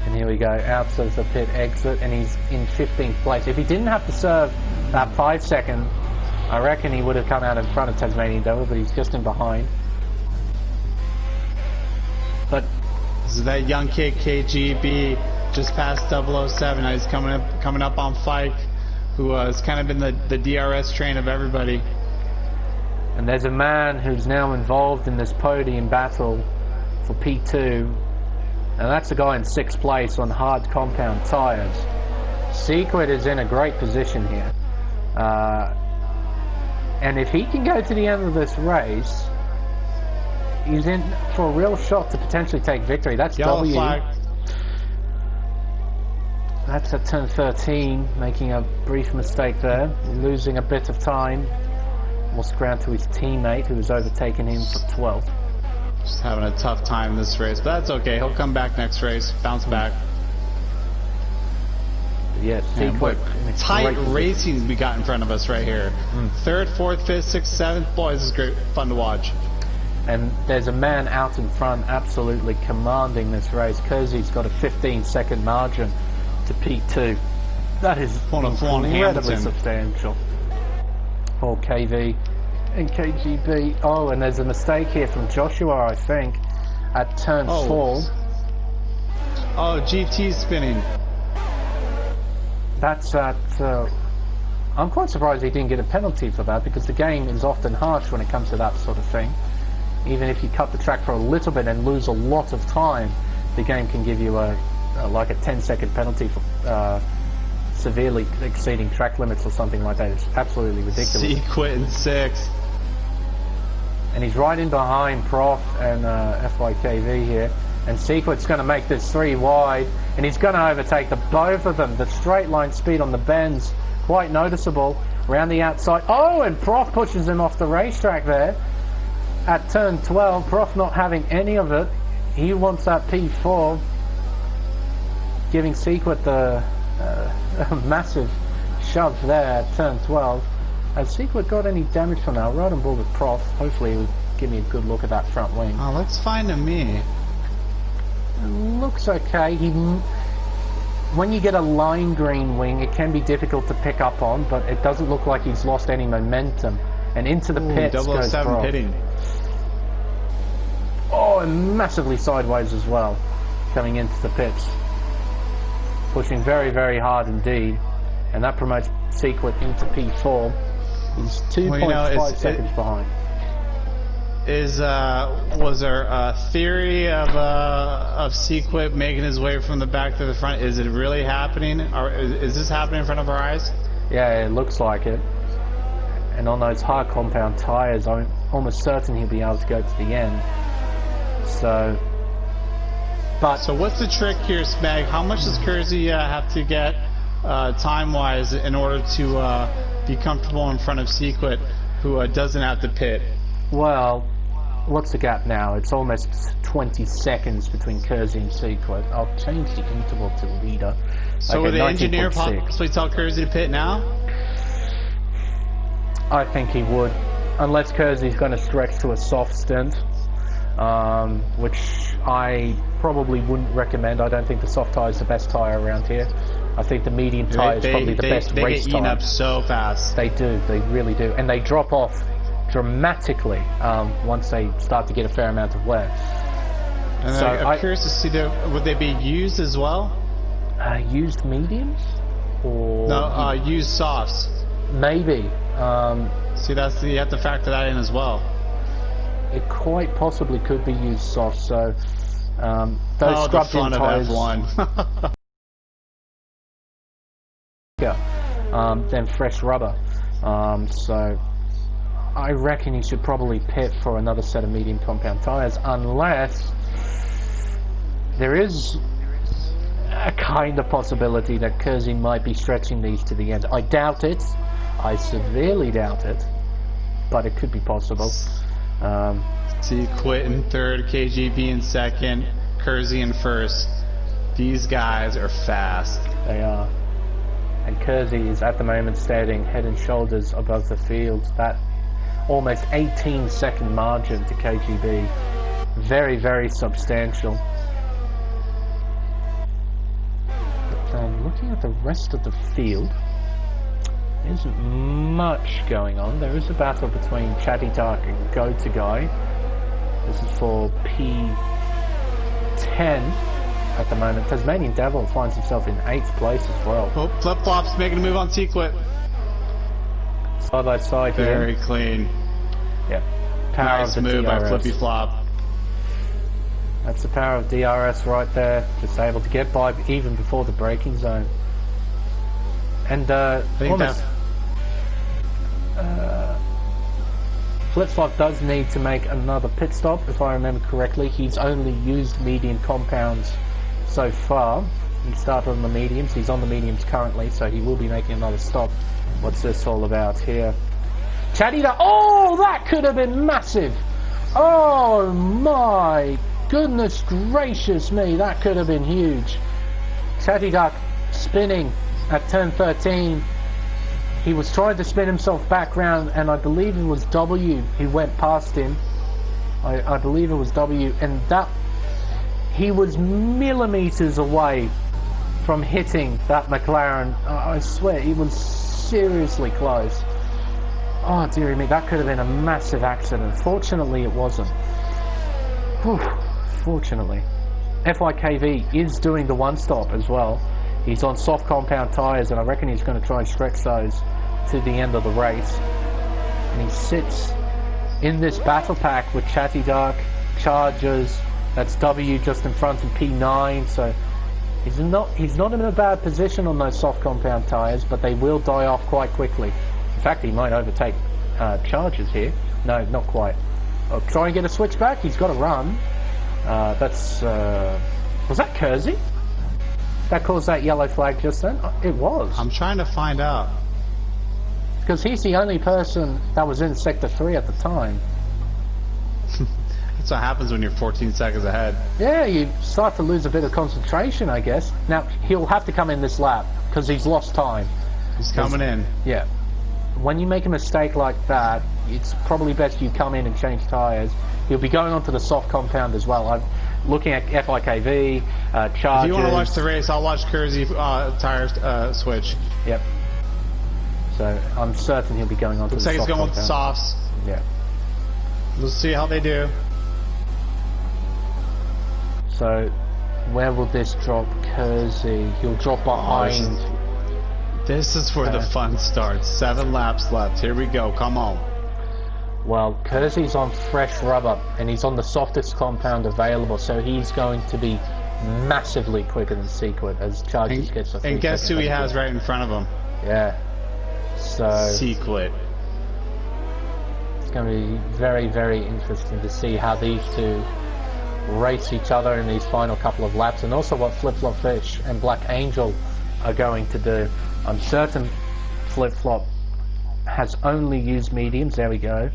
And here we go, out of the pit exit, and he's in 15th place. If he didn't have to serve that 5-second, I reckon he would have come out in front of Tasmanian Devil, but he's just in behind. But this is that young kid KGB just past 007. Now he's coming up on Fike, who has kind of been the DRS train of everybody. And there's a man who's now involved in this podium battle for P2, and that's a guy in 6th place on hard compound tyres. Secret is in a great position here. And if he can go to the end of this race, he's in for a real shot to potentially take victory. That's Yellow W. flag. That's at turn 13, making a brief mistake there, losing a bit of time. Lost ground to his teammate, who was overtaking him for 12th. Just having a tough time in this race, but that's okay. He'll come back next race, bounce back. Yes, Secret. Tight racing we got in front of us right here. 3rd, 4th, 5th, 6th, 7th. Boy, this is great fun to watch. And there's a man out in front absolutely commanding this race. Kersey's got a 15-second margin to P2. That is incredibly substantial. For KV and KGB. Oh, and there's a mistake here from Joshua, I think, at turn 4. Oh, GT spinning. That's at... I'm quite surprised he didn't get a penalty for that, because the game is often harsh when it comes to that sort of thing. Even if you cut the track for a little bit and lose a lot of time, the game can give you like a 10-second penalty for severely exceeding track limits or something like that. It's absolutely ridiculous. Quit in 6th. and he's right in behind Prof and FYKV here. And Secret's going to make this 3 wide, and he's going to overtake the both of them. The straight line speed on the bends, quite noticeable. Around the outside. Oh, and Prof pushes him off the racetrack there. At turn 12, Prof not having any of it. He wants that P4, giving Secret the massive shove there at turn 12. Has Secret got any damage from that? I'll ride on board with Prof. Hopefully he'll give me a good look at that front wing. Oh, looks fine to me. It looks okay. When you get a lime green wing, it can be difficult to pick up on, but it doesn't look like he's lost any momentum. And into the pits goes Prof. Pitting. Oh, and massively sideways as well, coming into the pits. Pushing very, very hard indeed. And that promotes Secret into P4. He's 2.5 seconds behind. Was there a theory of Secret making his way from the back to the front? Is it really happening? Or is this happening in front of our eyes? Yeah, it looks like it. And on those hard compound tyres, I'm almost certain he'll be able to go to the end. So what's the trick here, Smeg? How much does Kersey have to get time-wise in order to be comfortable in front of Secret, who doesn't have to pit? Well, what's the gap now? It's almost 20 seconds between Kersey and Secret. I'll change the interval to leader. So okay, would the engineer possibly tell Kersey to pit now? I think he would, unless Kersey's going to stretch to a soft stint, which I probably wouldn't recommend. I don't think the soft tyre is the best tyre around here. I think the medium tyre is probably the best race tyre. They get eaten up so fast. They do, they really do. And they drop off dramatically once they start to get a fair amount of wear. And so I'm curious to see, would they be used as well? Used mediums? Or no, used softs. Maybe. See, you have to factor that in as well. It quite possibly could be used soft, so those scrubbed-in tyres... than fresh rubber. So I reckon you should probably pit for another set of medium compound tyres, unless there is a kind of possibility that Kersey might be stretching these to the end. I doubt it. I severely doubt it, but it could be possible. See, Quit in third, KGB in second, Kersey in first. These guys are fast. They are. And Kersey is at the moment standing head and shoulders above the field. That almost 18-second margin to KGB. Very, very substantial. But looking at the rest of the field, there isn't much going on. There is a battle between Chatty Dark and Go To Guy. This is for P10 at the moment. Tasmanian Devil finds himself in 8th place as well. Oh, flip-flops making a move on Secret. Side by side here. Very clean. Yeah. Power nice of the move DRS. by Flippy Flop. That's the power of DRS right there. Just able to get by even before the braking zone. And Flip-Flop does need to make another pit stop, if I remember correctly. He's only used medium compounds so far. He started on the mediums. He's on the mediums currently, so he will be making another stop. What's this all about here? Chatty Duck. Oh, that could have been massive. Oh my goodness gracious me, that could have been huge. Chatty Duck spinning at turn 13. He was trying to spin himself back round, and I believe it was W who went past him. I believe it was W, and that he was millimeters away from hitting that McLaren. I swear, he was seriously close. Oh dearie me, that could have been a massive accident. Fortunately, it wasn't. Whew, fortunately. FYKV is doing the one stop as well. He's on soft compound tyres, and I reckon he's going to try and stretch those to the end of the race. And he sits in this battle pack with Chatty Dark, Chargers. That's W just in front of P9, so he's not in a bad position on those soft compound tyres, but they will die off quite quickly. In fact, he might overtake Chargers here. No, not quite. try and get a switch back. He's got to run. That's was that Kersey? That caused that yellow flag just then? It was. I'm trying to find out. Because he's the only person that was in Sector 3 at the time. That's what happens when you're 14 seconds ahead. Yeah, you start to lose a bit of concentration, I guess. Now, he'll have to come in this lap, because he's lost time. He's coming in. Yeah. When you make a mistake like that, it's probably best you come in and change tyres. He'll be going onto the soft compound as well. I'm looking at FIKV, charges. If you want to watch the race, I'll watch Kersey tire switch. Yep. So I'm certain he'll be going onto the soft compound. Looks like he's going with softs. Yeah. We'll see how they do. So where will this drop Kersey? He'll drop behind. This is where the fun starts. 7 laps left. Here we go. Come on. Well, Kersey's on fresh rubber, and he's on the softest compound available, so he's going to be massively quicker than Sequit as Charges gets a 3 And guess who he second has right in front of him? Yeah. So Sequit. It's going to be very, very interesting to see how these two race each other in these final couple of laps, and also what Flip Flop Fish and Black Angel are going to do. I'm certain Flip Flop has only used mediums. There we go.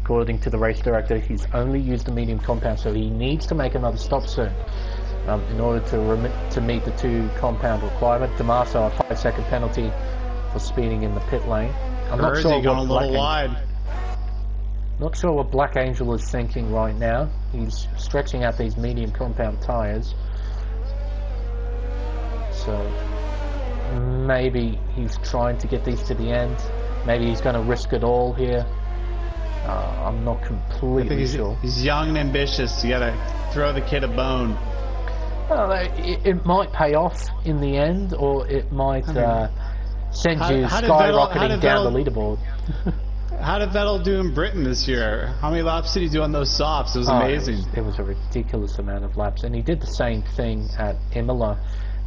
According to the race director, he's only used the medium compound, so he needs to make another stop soon in order to meet the 2 compound requirement. Damaso, a 5-second penalty for speeding in the pit lane. I'm not sure going a little wide. Not sure what Black Angel is thinking right now. He's stretching out these medium compound tyres. So maybe he's trying to get these to the end. Maybe he's going to risk it all here. I'm not completely sure. He's young and ambitious. You got to throw the kid a bone. Well, it might pay off in the end, or it might send you skyrocketing down the leaderboard. How did Vettel do in Britain this year? How many laps did he do on those softs? It was amazing. It was a ridiculous amount of laps, and he did the same thing at Imola,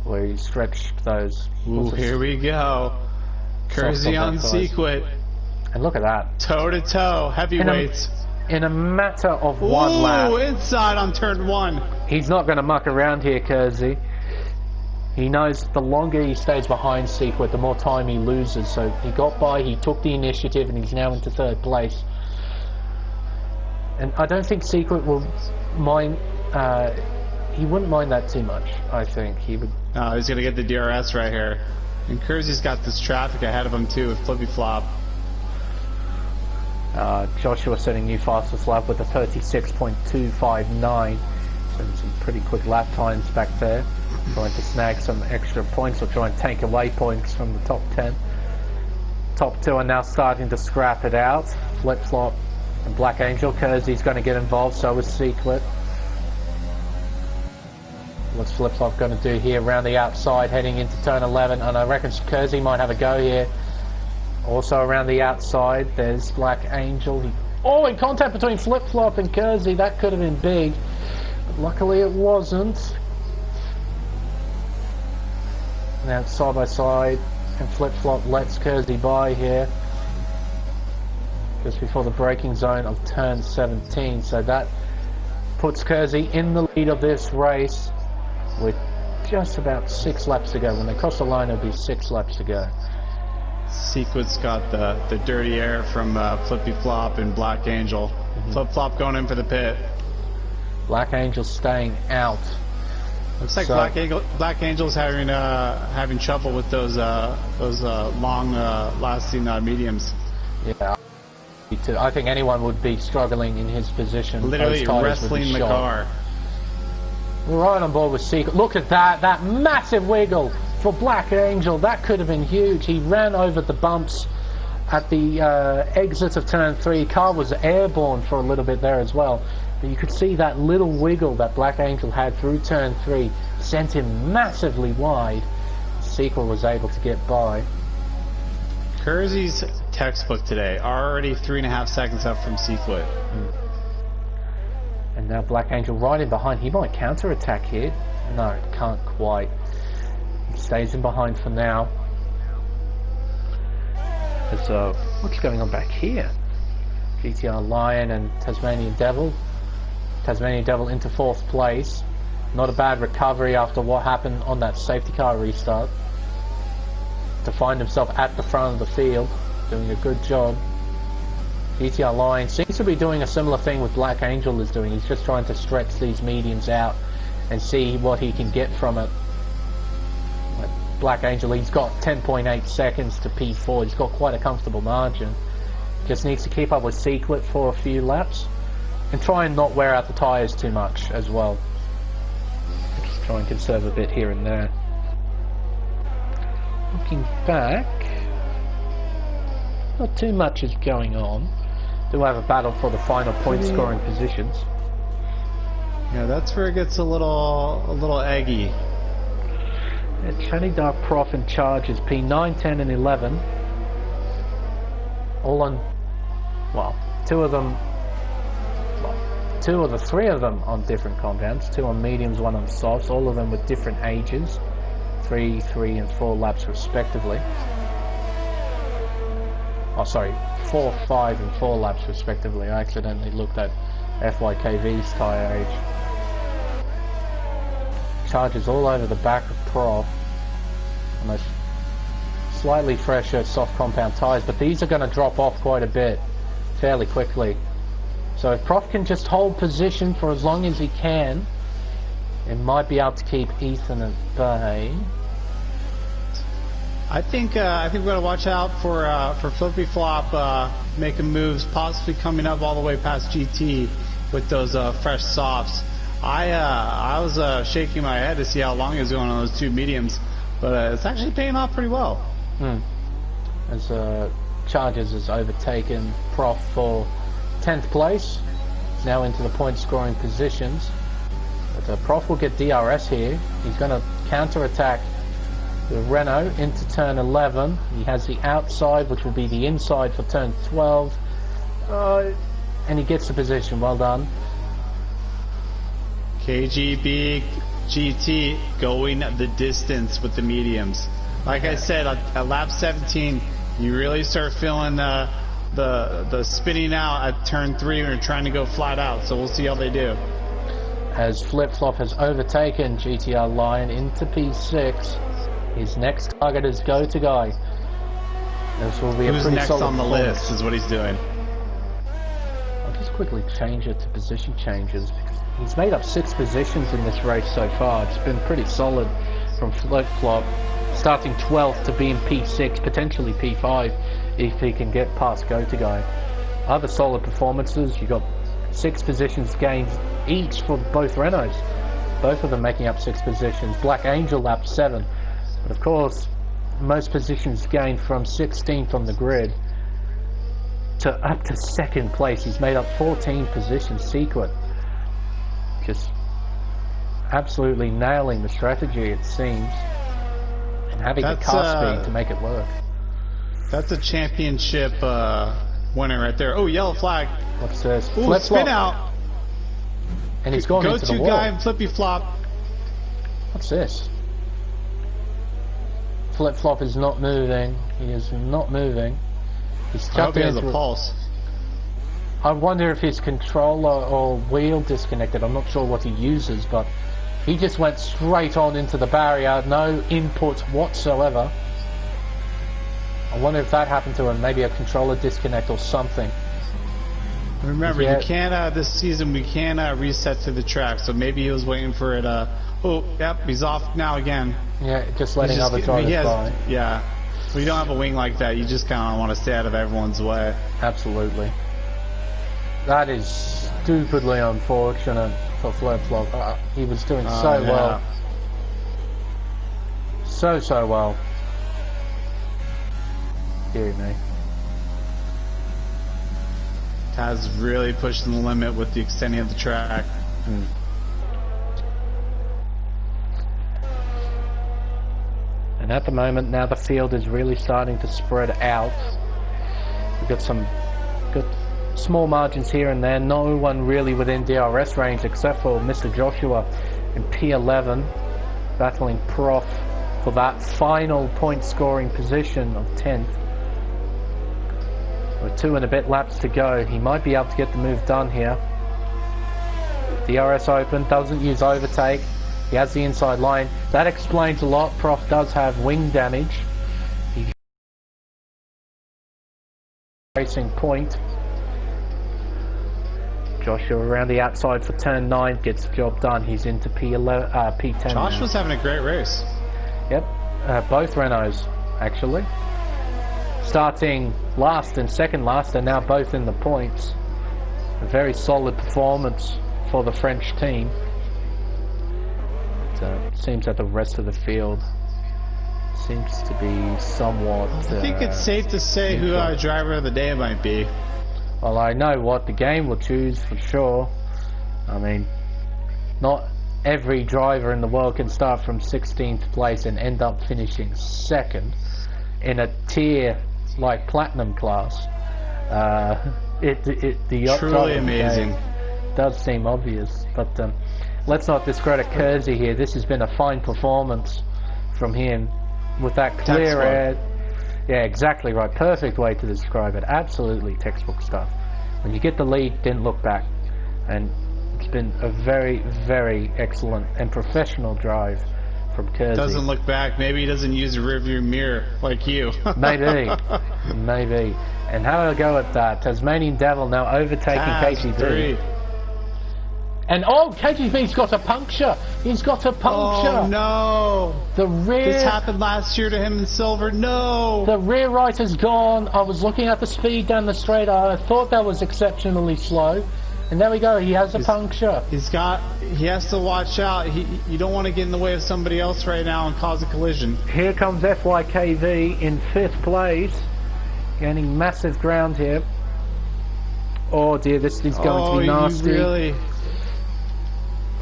where he stretched those. Ooh, here we go. Kersey on Sequit. And look at that. Toe to toe, heavyweights. In a matter of one lap. Inside on turn 1. He's not going to muck around here, Kersey. He knows the longer he stays behind Sequit, the more time he loses. So he got by, he took the initiative, and he's now into 3rd place. And I don't think Sequit will mind. He wouldn't mind that too much. I think he would. No, he's going to get the DRS right here. And Kersey's got this traffic ahead of him too with Flippy Flop. Joshua setting new fastest lap with a 36.259. Some pretty quick lap times back there. Trying to snag some extra points or try and take away points from the top 10. Top 2 are now starting to scrap it out. Flip Flop and Black Angel. Kersey's going to get involved, so is Sequit. What's Flip Flop going to do here around the outside heading into turn 11? And I reckon Kersey might have a go here. Also around the outside, there's Black Angel. In contact between Flip Flop and Kersey. That could have been big. But luckily it wasn't. Now it's side by side, and Flip Flop lets Kersey by here. Just before the braking zone of turn 17. So that puts Kersey in the lead of this race with just about 6 laps to go. When they cross the line, it'll be 6 laps to go. Sequit's got the dirty air from Flippy Flop and Black Angel. Flip Flop going in for the pit. Black Angel staying out. Looks like Black Angel's having trouble with those long lasting mediums. Yeah, I think anyone would be struggling in his position. Literally wrestling the car. We're right on board with Sequit. Look at that massive wiggle for Black Angel. That could have been huge. He ran over the bumps at the exit of turn 3. Car was airborne for a little bit there as well. But you could see that little wiggle that Black Angel had through turn 3 sent him massively wide. Sequit was able to get by. Kersey's textbook today, already 3.5 seconds up from Sequit. And now Black Angel right in behind. He might counter-attack here. No, can't quite. He stays in behind for now. So, what's going on back here? GTR Lion and Tasmanian Devil. Tasmanian Devil into 4th place. Not a bad recovery after what happened on that safety car restart. To find himself at the front of the field, doing a good job. GTR Lion seems to be doing a similar thing with Black Angel is doing. He's just trying to stretch these mediums out and see what he can get from it. Black Angel, he's got 10.8 seconds to P4. He's got quite a comfortable margin. Just needs to keep up with Secret for a few laps and try and not wear out the tyres too much as well. Just try and conserve a bit here and there. Looking back, not too much is going on. Do have a battle for the final point scoring positions. Yeah, that's where it gets a little eggy. Shiny Dark Prof and Charges P9, 10 and 11. All on, well, two of the three of them on different compounds. 2 on mediums, 1 on softs, all of them with different ages. 3, 3 and 4 laps respectively. Oh sorry, 4, 5 and 4 laps respectively. I accidentally looked at FYKV's tyre age. Charges all over the back of Prof. And those slightly fresher soft compound tyres, but these are going to drop off quite a bit fairly quickly. So if Prof can just hold position for as long as he can, it might be able to keep Ethan at bay. I think we're gonna watch out for Flippy Flop making moves, possibly coming up all the way past GT with those fresh softs. I was shaking my head to see how long he was going on those 2 mediums, but it's actually paying off pretty well. As Charges has overtaken Prof for 10th place, now into the point scoring positions. But Prof will get DRS here. He's going to counter attack the Renault into turn 11. He has the outside, which will be the inside for turn 12. And he gets the position. Well done. KGB GT going the distance with the mediums. Like I said, at lap 17, you really start feeling the spinning out at turn 3 when you're trying to go flat out. So we'll see how they do. As Flip Flop has overtaken GTR Lion into P6. His next target is Go To Guy. This will be a pretty solid on the list is what he's doing. I'll just quickly change it to position changes because he's made up 6 positions in this race so far. It's been pretty solid from Flip Flop, starting 12th to be in P6, potentially P5 if he can get past Go To Guy. Other solid performances, you got 6 positions gained each for both Renaults, both of them making up 6 positions. Black Angel lap 7. But of course, most positions gained from 16th on the grid to up to 2nd place. He's made up 14 positions. Secret just absolutely nailing the strategy, it seems, and having the car speed to make it work. That's a championship winner right there. Oh, yellow flag. What's this? Ooh, Flip spin flop. out. And he's gone into the wall. Go-to guy and Flippy Flop. What's this? Flip Flop is not moving. He is not moving. He's I hope he has a pulse. I wonder if his controller or wheel disconnected. I'm not sure what he uses, but he just went straight on into the barrier. No input whatsoever. I wonder if that happened to him. Maybe a controller disconnect or something. Remember, you can't, this season, we can't reset to the track, so maybe he was waiting for it, oh, yep, he's off now again. Yeah, just letting other drivers by. Yeah, when you don't have a wing like that, you just kind of want to stay out of everyone's way. Absolutely. That is stupidly unfortunate for Flip Flop. He was doing so well. So well. Dear me. Taz really pushing the limit with the extending of the track. And at the moment now the field is really starting to spread out. We've got some good small margins here and there. No one really within DRS range except for Mr. Joshua in P11 battling Prof for that final point scoring position of 10th. With 2 and a bit laps to go, he might be able to get the move done here. DRS open, doesn't use overtake. He has the inside line. That explains a lot. Prof does have wing damage. He's racing point. Joshua around the outside for turn 9, gets the job done. He's into P10. Joshua's having a great race. Yep, both Renaults actually. Starting last and second last are now both in the points. A very solid performance for the French team. It seems that the rest of the field seems to be somewhat... I think it's safe to say who our driver of the day might be. Well, I know what the game will choose for sure. I mean, not every driver in the world can start from 16th place and end up finishing second in a tier like Platinum class. Truly amazing. Does seem obvious, but let's not discredit Kersey here. This has been a fine performance from him with that clear air. Yeah, exactly right. Perfect way to describe it. Absolutely textbook stuff. When you get the lead, didn't look back. And it's been a very, very excellent and professional drive from Kersey. Doesn't look back. Maybe he doesn't use a rearview mirror like you. Maybe. Maybe. And how do I go at that? Tasmanian Devil now overtaking KGB. And KGB's got a puncture. He's got a puncture. Oh no! The rear. This happened last year to him in silver. No. The rear right has gone. I was looking at the speed down the straight. I thought that was exceptionally slow. And there we go. He has a puncture. He has to watch out. You don't want to get in the way of somebody else right now and cause a collision. Here comes FYKV in 5th place, gaining massive ground here. Oh dear, this is going to be nasty. Really?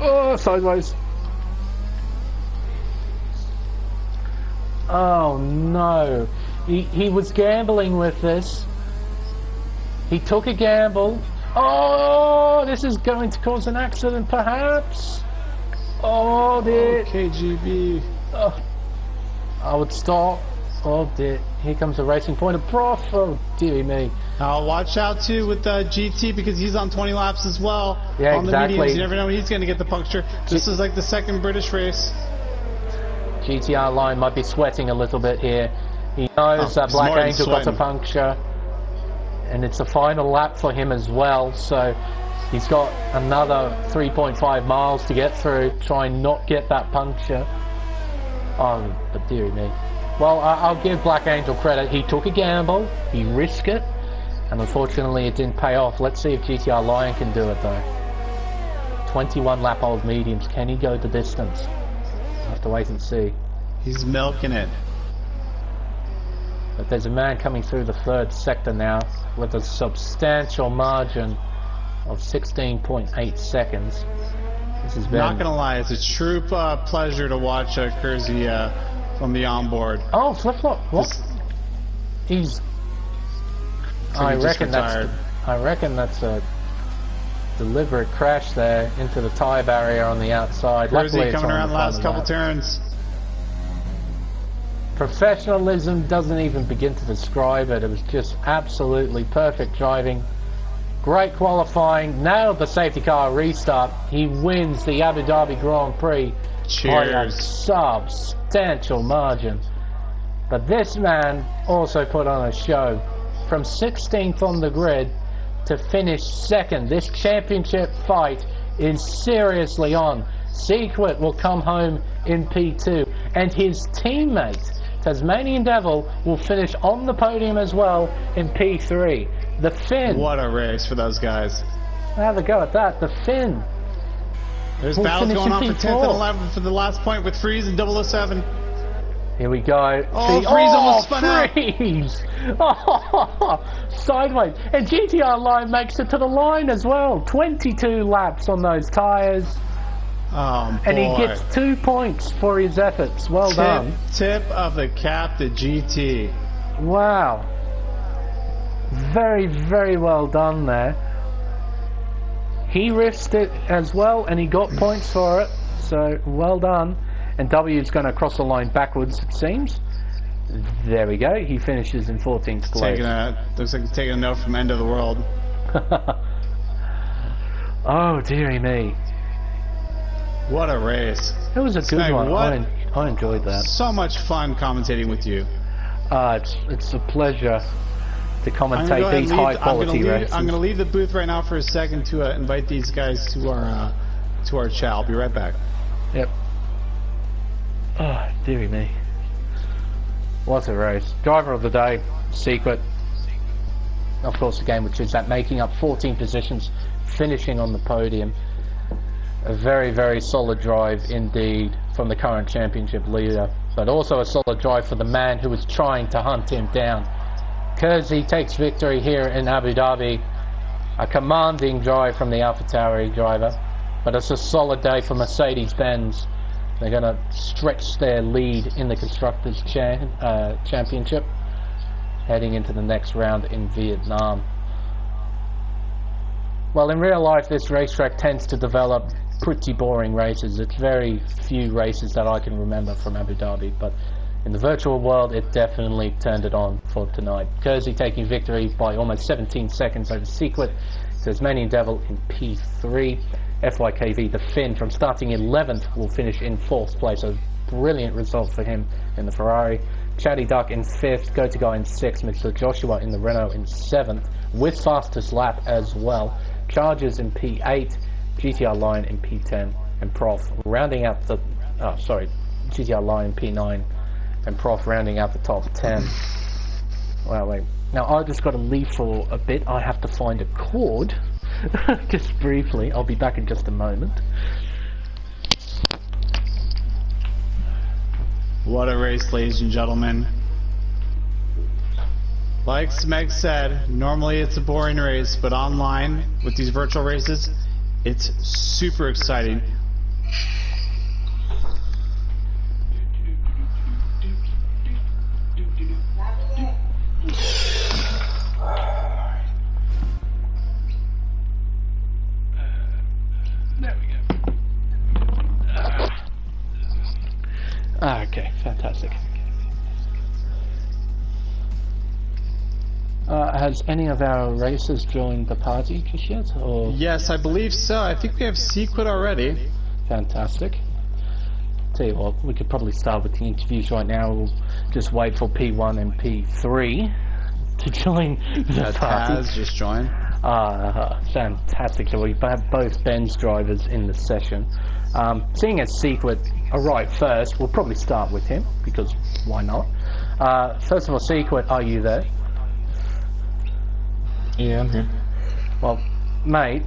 Oh, sideways. Oh no. He was gambling with this. He took a gamble. Oh, this is going to cause an accident perhaps. Oh dear. KGB. Oh, I would stop. Oh dear. Here comes a racing point of Prof. Oh dear me. Watch out too with GT because he's on 20 laps as well. Yeah, on exactly. The mediums, you never know when he's going to get the puncture. This is like the second British race. GTR line might be sweating a little bit here. He knows that Black Angel got a puncture. And it's the final lap for him as well. So he's got another 3.5 miles to get through. Try and not get that puncture. Oh, but dearie me. Well, I'll give Black Angel credit. He took a gamble. He risked it. And unfortunately it didn't pay off. Let's see if GTR Lion can do it though. 21 lap old mediums. Can he go the distance? We'll have to wait and see. He's milking it. But there's a man coming through the 3rd sector now with a substantial margin of 16.8 seconds. This has been... Not gonna lie, it's a true pleasure to watch Kersey from the onboard. Oh, flip-flop. What? He's... I reckon that's a deliberate crash there into the tyre barrier on the outside. Kersey coming around the last couple turns. Professionalism doesn't even begin to describe it. It was just absolutely perfect driving. Great qualifying. Nailed the safety car restart. He wins the Abu Dhabi Grand Prix by a substantial margin. But this man also put on a show. From 16th on the grid to finish 2nd. This championship fight is seriously on. Sequit will come home in P2. And his teammate, Tasmanian Devil, will finish on the podium as well in P3. The Finn. What a race for those guys. Have a go at that. The Finn. There's battles going on for 10th and 11th for the last point with Freeze and 007. Here we go. Oh, Freeze almost spun out. Freeze! Oh, sideways. And GTR Line makes it to the line as well. 22 laps on those tyres. Oh, boy. And he gets 2 points for his efforts. Well done. Tip of the cap to GT. Wow. Very, very well done there. He risked it as well, and he got points for it. So, well done. And W's going to cross the line backwards, it seems. There we go. He finishes in 14th place. Looks like he's taking a note from End of the World. Oh, dearie me. What a race. It was a good one. I enjoyed that. So much fun commentating with you. It's a pleasure to commentate these high-quality races. I'm going to leave the booth right now for a second to invite these guys to our chat. I'll be right back. Yep. Oh, dearie me. What a race. Driver of the day, Secret. Of course, the game which is that, making up 14 positions, finishing on the podium. A very, very solid drive indeed from the current championship leader, but also a solid drive for the man who was trying to hunt him down. Kersey takes victory here in Abu Dhabi. A commanding drive from the AlphaTauri driver, but it's a solid day for Mercedes-Benz. They're going to stretch their lead in the Constructors' Championship, heading into the next round in Vietnam. Well, in real life, this racetrack tends to develop pretty boring races. It's very few races that I can remember from Abu Dhabi, but in the virtual world, it definitely turned it on for tonight. Kersey taking victory by almost 17 seconds over Secret. Tasmanian Devil in P3. FYKV, the Finn, from starting 11th, will finish in 4th place. A brilliant result for him in the Ferrari. Chatty Duck in 5th, Go To Guy in 6th, Mr. Joshua in the Renault in 7th, with fastest lap as well. Chargers in P8, GTR Line in P10, and Prof rounding out the... GTR Line in P9, and Prof rounding out the top 10. Wow, wait. Now, I just got to leave for a bit. I have to find a cord. Just briefly. I'll be back in just a moment. What a race, ladies and gentlemen. Like Smeg said, normally it's a boring race, but online, with these virtual races, it's super exciting. Okay, fantastic. Has any of our racers joined the party just yet? Or? Yes, I believe so. I think we have Secret already. Fantastic. Tell you what, we could probably start with the interviews right now. We'll just wait for P1 and P3 to join the party. Taz just joined. Fantastic. So we have both Ben's drivers in the session. Seeing as Secret arrived first, we'll probably start with him, because why not? First of all, Secret, are you there? Yeah, I'm here. Well, mate,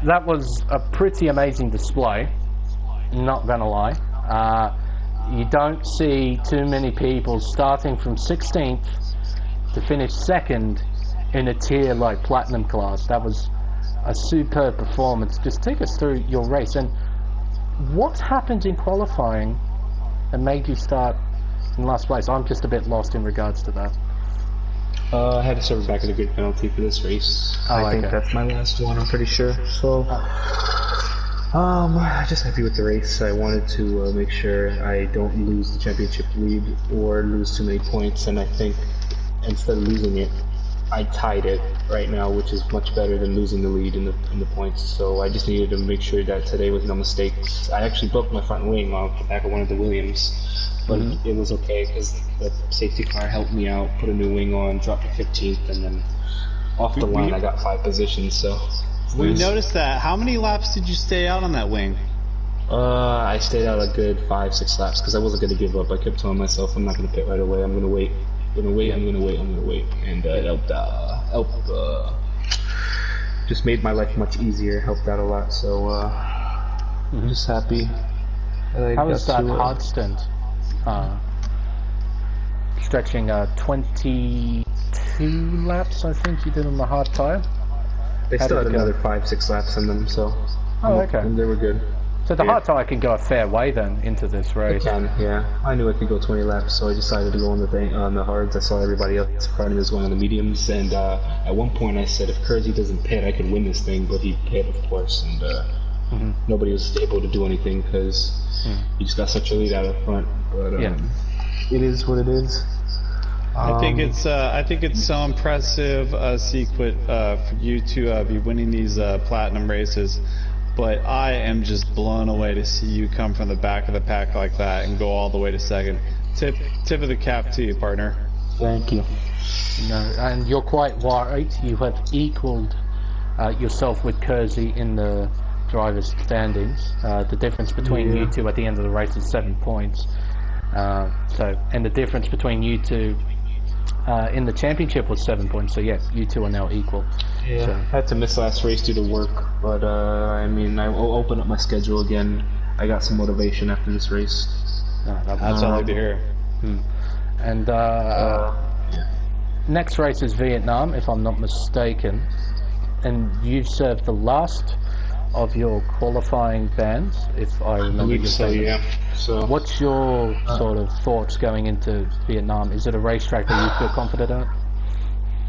that was a pretty amazing display, not gonna lie. You don't see too many people starting from 16th to finish 2nd in a tier like Platinum class. That was a superb performance. Just take us through your race, and what happened in qualifying and made you start in last place? I'm just a bit lost in regards to that. I had to serve back at a grid penalty for this race. I think that's my last one, I'm pretty sure. So, just happy with the race. I wanted to make sure I don't lose the championship lead or lose too many points, and I think instead of losing it, I tied it right now, which is much better than losing the lead in the points. So I just needed to make sure that today was no mistakes. I actually broke my front wing off the back of one of the Williams, but it was okay because the safety car helped me out, put a new wing on, dropped to 15th, and then off the line I got 5 positions. So we noticed that. How many laps did you stay out on that wing? I stayed out a good 5-6 laps because I wasn't going to give up. I kept telling myself I'm not going to pit right away. I'm going to wait. I'm gonna wait, and it helped just made my life much easier, helped out a lot, so I'm just happy that I How got was that to, hard stint? Stretching 22 laps, I think you did on the hard tyre? They still had another 5-6 laps in them, so and they were good. So the hard tyre can go a fair way then into this race. It can, yeah. I knew I could go 20 laps, so I decided to go on the hards. I saw everybody else in front of me was going on the mediums, and at one point I said if Kersey doesn't pit, I could win this thing, but he pit, of course, and nobody was able to do anything because he just got such a lead out of front. But it is what it is. I think it's so impressive, Sequit, for you to be winning these platinum races. But I am just blown away to see you come from the back of the pack like that and go all the way to second. Tip of the cap to you, partner. Thank you. No, and you're quite right. You have equalled yourself with Kersey in the drivers' standings. The difference between you two at the end of the race is 7 points. And the difference between you two in the championship was 7 points. So yes, you two are now equal. Yeah, so. I had to miss last race due to work, but I mean, I will open up my schedule again. I got some motivation after this race. That's all I like to hear. And next race is Vietnam, if I'm not mistaken. And you've served the last of your qualifying bans, if I remember you saying. Yeah. So what's your sort of thoughts going into Vietnam? Is it a racetrack that you feel confident at?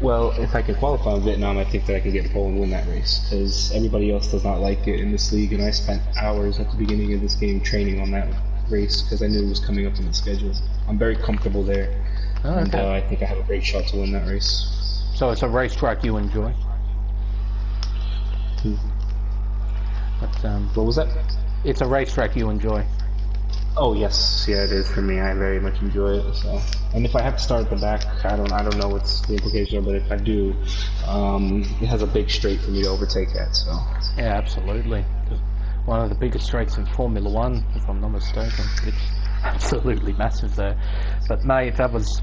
Well, if I can qualify in Vietnam, I think that I can get pole and win that race, because everybody else does not like it in this league, and I spent hours at the beginning of this game training on that race because I knew it was coming up in the schedule. I'm very comfortable there, and I think I have a great shot to win that race. So it's a racetrack you enjoy? But, what was that? It's a racetrack you enjoy. Oh yes, yeah, it is for me. I very much enjoy it. So, and if I have to start at the back, I don't know what's the implications are, but if I do, it has a big straight for me to overtake at. So. Yeah, absolutely. One of the biggest straights in Formula One, if I'm not mistaken. It's absolutely massive there. But mate, that was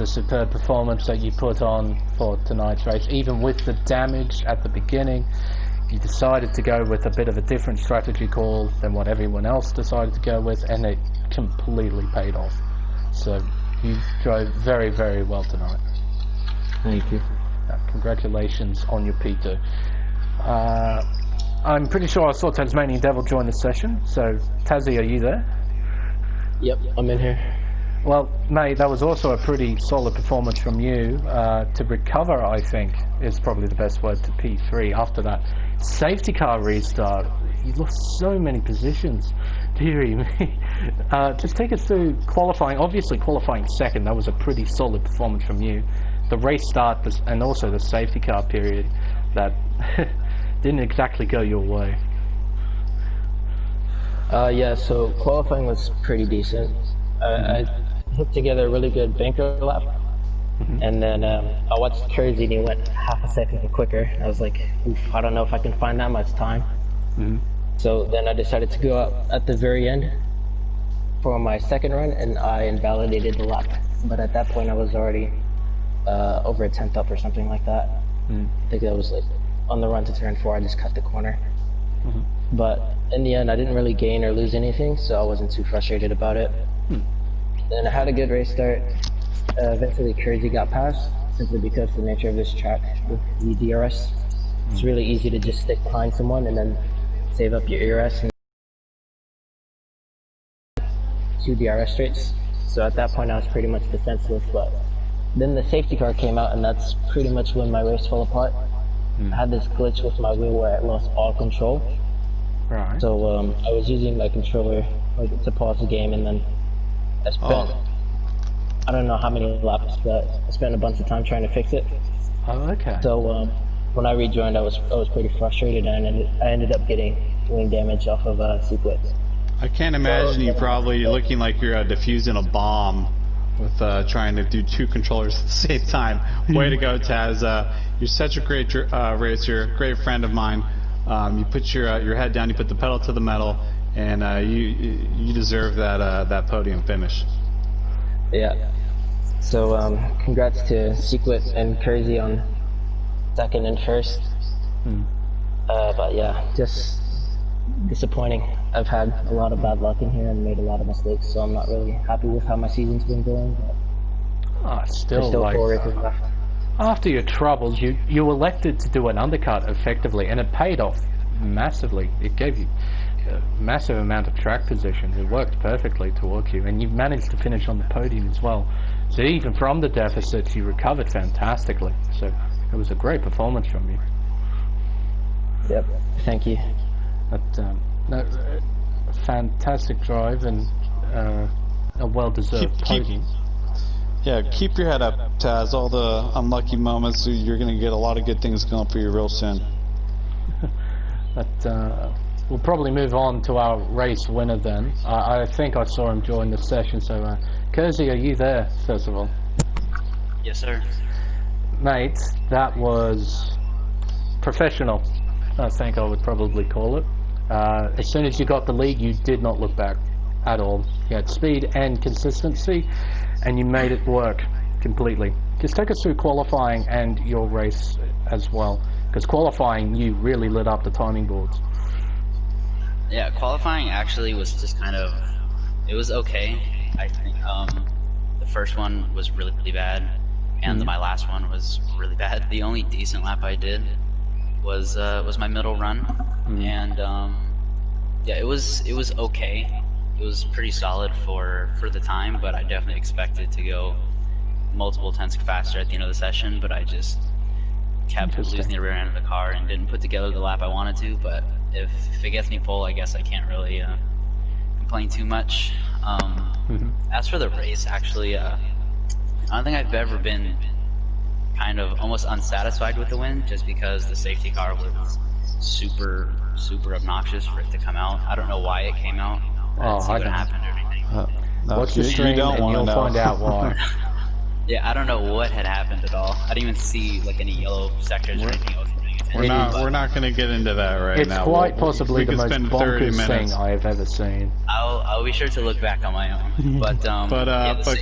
a superb performance that you put on for tonight's race. Even with the damage at the beginning, you decided to go with a bit of a different strategy call than what everyone else decided to go with, and it completely paid off. So you drove very, very well tonight. Thank you. Congratulations on your P2. I'm pretty sure I saw Tasmanian Devil join the session, so Tazzy, are you there? Yep, I'm in here. Well, mate, that was also a pretty solid performance from you. To recover, I think, is probably the best word, to P3 after that safety car restart. You lost so many positions. Deary me. Just take us through qualifying. Obviously, qualifying second, that was a pretty solid performance from you. The race start and also the safety car period that didn't exactly go your way. Yeah, so qualifying was pretty decent. I put together a really good banker lap, and then I watched Kersey and he went half a second quicker. I was like, oof, I don't know if I can find that much time. So then I decided to go up at the very end for my second run, and I invalidated the lap. But at that point I was already over a tenth up or something like that. I think that was like on the run to turn 4, I just cut the corner. But in the end I didn't really gain or lose anything, so I wasn't too frustrated about it. Then I had a good race start. Eventually Kersey got past, simply because the nature of this track with the DRS. It's really easy to just stick behind someone and then save up your ERS and 2 DRS straights. So at that point I was pretty much defenseless, but then the safety car came out, and that's pretty much when my race fell apart. I had this glitch with my wheel where I lost all control. Right. So I was using my controller to pause the game, and then I spent I don't know how many laps, but I spent a bunch of time trying to fix it. Oh, okay. So when I rejoined, I was pretty frustrated, and I ended up getting wing damage off of Sequit. I can't imagine you probably looking like you're defusing a bomb with trying to do 2 controllers at the same time. Way to go, Taz. You're such a great racer, great friend of mine. You put your head down, you put the pedal to the metal, and you deserve that podium finish. Yeah. So congrats to Sequit and Kersey on second and first. But yeah, just disappointing. I've had a lot of bad luck in here and made a lot of mistakes, so I'm not really happy with how my season's been going. But Still there's still like 4 races left. after your troubles, you elected to do an undercut effectively, and it paid off massively. It gave you a massive amount of track position. It worked perfectly towards you, and you managed to finish on the podium as well. So even from the deficits, you recovered fantastically. So it was a great performance from you. Yep, thank you. But fantastic drive, and a well-deserved podium. Yeah, keep your head up, Taz. All the unlucky moments, you're going to get a lot of good things going for you real soon. But we'll probably move on to our race winner then. I think I saw him join the session, so Kersey, are you there, first of all? Yes, sir. Mate, that was professional, I think I would probably call it. As soon as you got the lead, you did not look back at all. You had speed and consistency, and you made it work completely. Just take us through qualifying and your race as well, because qualifying, you really lit up the timing boards. Yeah, qualifying actually was just kind of, it was okay. I think the first one was really, really bad, and my last one was really bad. The only decent lap I did was my middle run, and yeah, it was okay. It was pretty solid for the time, but I definitely expected to go multiple tenths faster at the end of the session, but I just kept losing the rear end of the car and didn't put together the lap I wanted to. But if it gets me pole, I guess I can't really complain too much. As for the race, actually, I don't think I've ever been kind of almost unsatisfied with the win, just because the safety car was super obnoxious for it to come out. I don't know why it came out. See what happened or anything. Watch the stream and you'll find out why. Yeah, I don't know what had happened at all. I didn't even see like any yellow sectors or anything else. We're not going to get into that right now. It's quite possibly the most bonkers thing I have ever seen. I'll be sure to look back on my own. But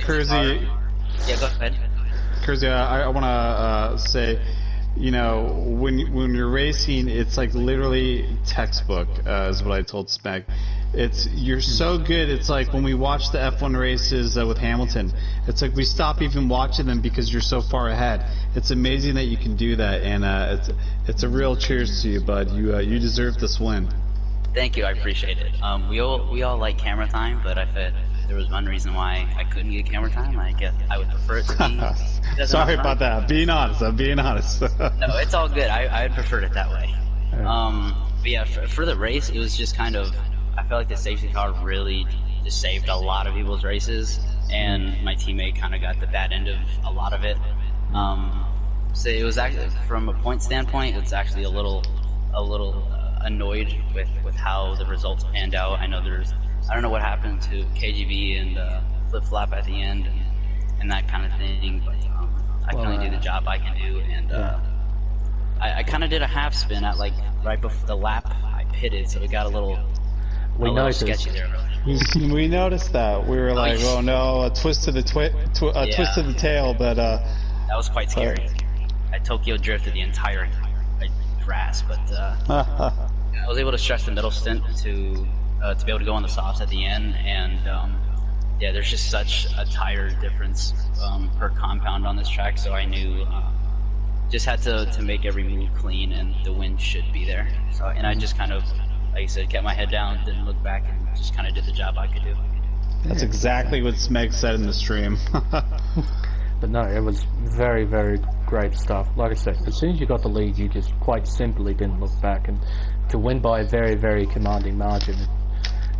Kersey, yeah, go ahead. Kersey, I want to say, you know, when you're racing, it's like literally textbook, is what I told Spec. You're so good. It's like when we watch the F1 races with Hamilton, it's like we stop even watching them because you're so far ahead. It's amazing that you can do that, and it's a real cheers to you, bud. You deserve this win. Thank you, I appreciate it. We all like camera time, but if there was one reason why I couldn't get camera time, I guess I would prefer it to be. Sorry about that. Being honest. I'm being honest. No, it's all good. I'd preferred it that way. But yeah, for the race, it was just kind of, I felt like the safety car really just saved a lot of people's races, and my teammate kind of got the bad end of a lot of it. So it was actually, from a point standpoint, it's actually a little annoyed with how the results panned out. I know I don't know what happened to KGB and flip-flop at the end and that kind of thing, but I can only do the job I can do, and I kind of did a half spin at like right before the lap I pitted, so it got a little sketchy there. We noticed that. We were like, oh no, a twist to the twist to the tail, but that was quite scary. I Tokyo drifted the entire grass, but I was able to stretch the middle stint to be able to go on the softs at the end, and yeah, there's just such a tire difference per compound on this track, so I knew just had to make every move clean, and the wind should be there. So, and I just kind of, like I said, kept my head down, didn't look back, and just kind of did the job I could do. That's exactly what Smeg said in the stream. But no, it was very, very great stuff. Like I said, as soon as you got the lead, you just quite simply didn't look back, and to win by a very, very commanding margin,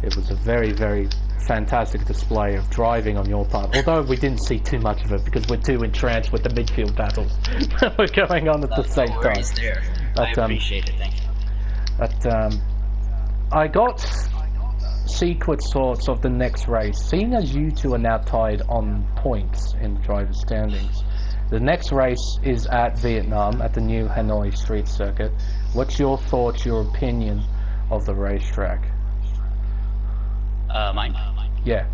it was a very, very fantastic display of driving on your part. Although we didn't see too much of it because we're too entranced with the midfield battles that were going on at the same time. There. I appreciate it, thank you. But I got secret thoughts of the next race. Seeing as you two are now tied on points in the driver's standings, the next race is at Vietnam at the new Hanoi Street Circuit. What's your thoughts, your opinion of the racetrack? Mine? Yeah.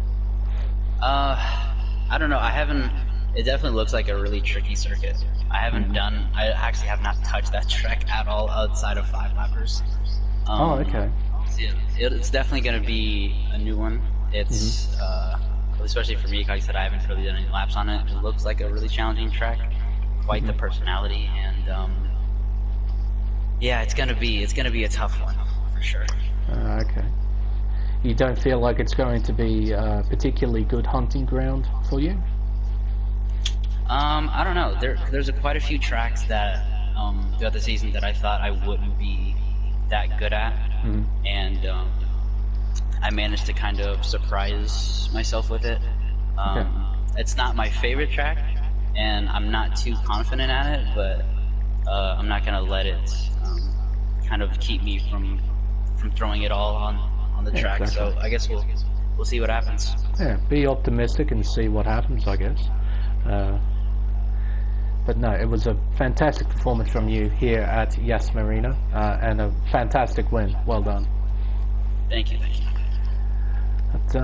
I don't know. It definitely looks like a really tricky circuit. I actually have not touched that track at all outside of 5 lappers. Okay. It's definitely going to be a new one. It's, especially for me, like I said, I haven't really done any laps on it. It looks like a really challenging track, quite the personality, and yeah, it's gonna be a tough one for sure. Okay. You don't feel like it's going to be a particularly good hunting ground for you? I don't know. There's quite a few tracks that throughout the season that I thought I wouldn't be that good at, and I managed to kind of surprise myself with it. It's not my favorite track, and I'm not too confident at it, but I'm not gonna let it kind of keep me from throwing it all on the track. Exactly. So I guess we'll see what happens. Yeah, be optimistic and see what happens, I guess. But no, it was a fantastic performance from you here at Yas Marina, and a fantastic win. Well done. Thank you. But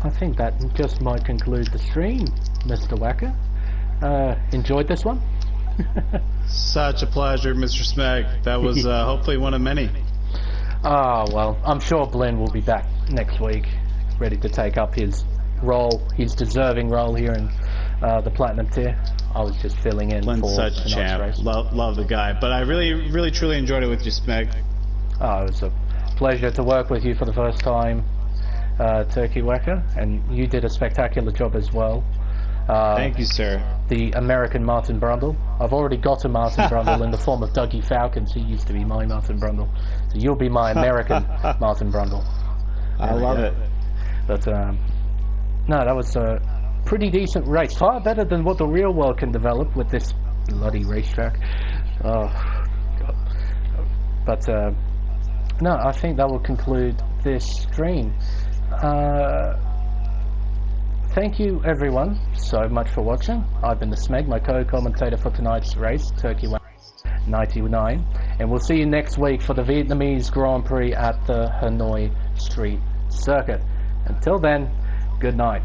I think that just might conclude the stream, Mr. Wacker. Enjoyed this one? Such a pleasure, Mr. Smeg. That was hopefully one of many. Ah, well, I'm sure Blinn will be back next week, ready to take up his role, his deserving role here in the Platinum tier. I was just filling in Blinn's for such a champ. race. Love the guy. But I really, truly enjoyed it with you, Smeg. Oh, it was a pleasure to work with you for the first time, Turkey Wacker, and you did a spectacular job as well. Thank you, sir. The American Martin Brundle. I've already got a Martin Brundle in the form of Dougie Falcons. He used to be my Martin Brundle. So you'll be my American Martin Brundle. I love it. But, no, that was a pretty decent race. Far better than what the real world can develop with this bloody racetrack. Oh, God. But, no, I think that will conclude this stream. Thank you everyone so much for watching. I've been the Smeg, my co-commentator for tonight's race, Turkey 99, and we'll see you next week for the Vietnamese Grand Prix at the Hanoi Street Circuit. Until then, good night.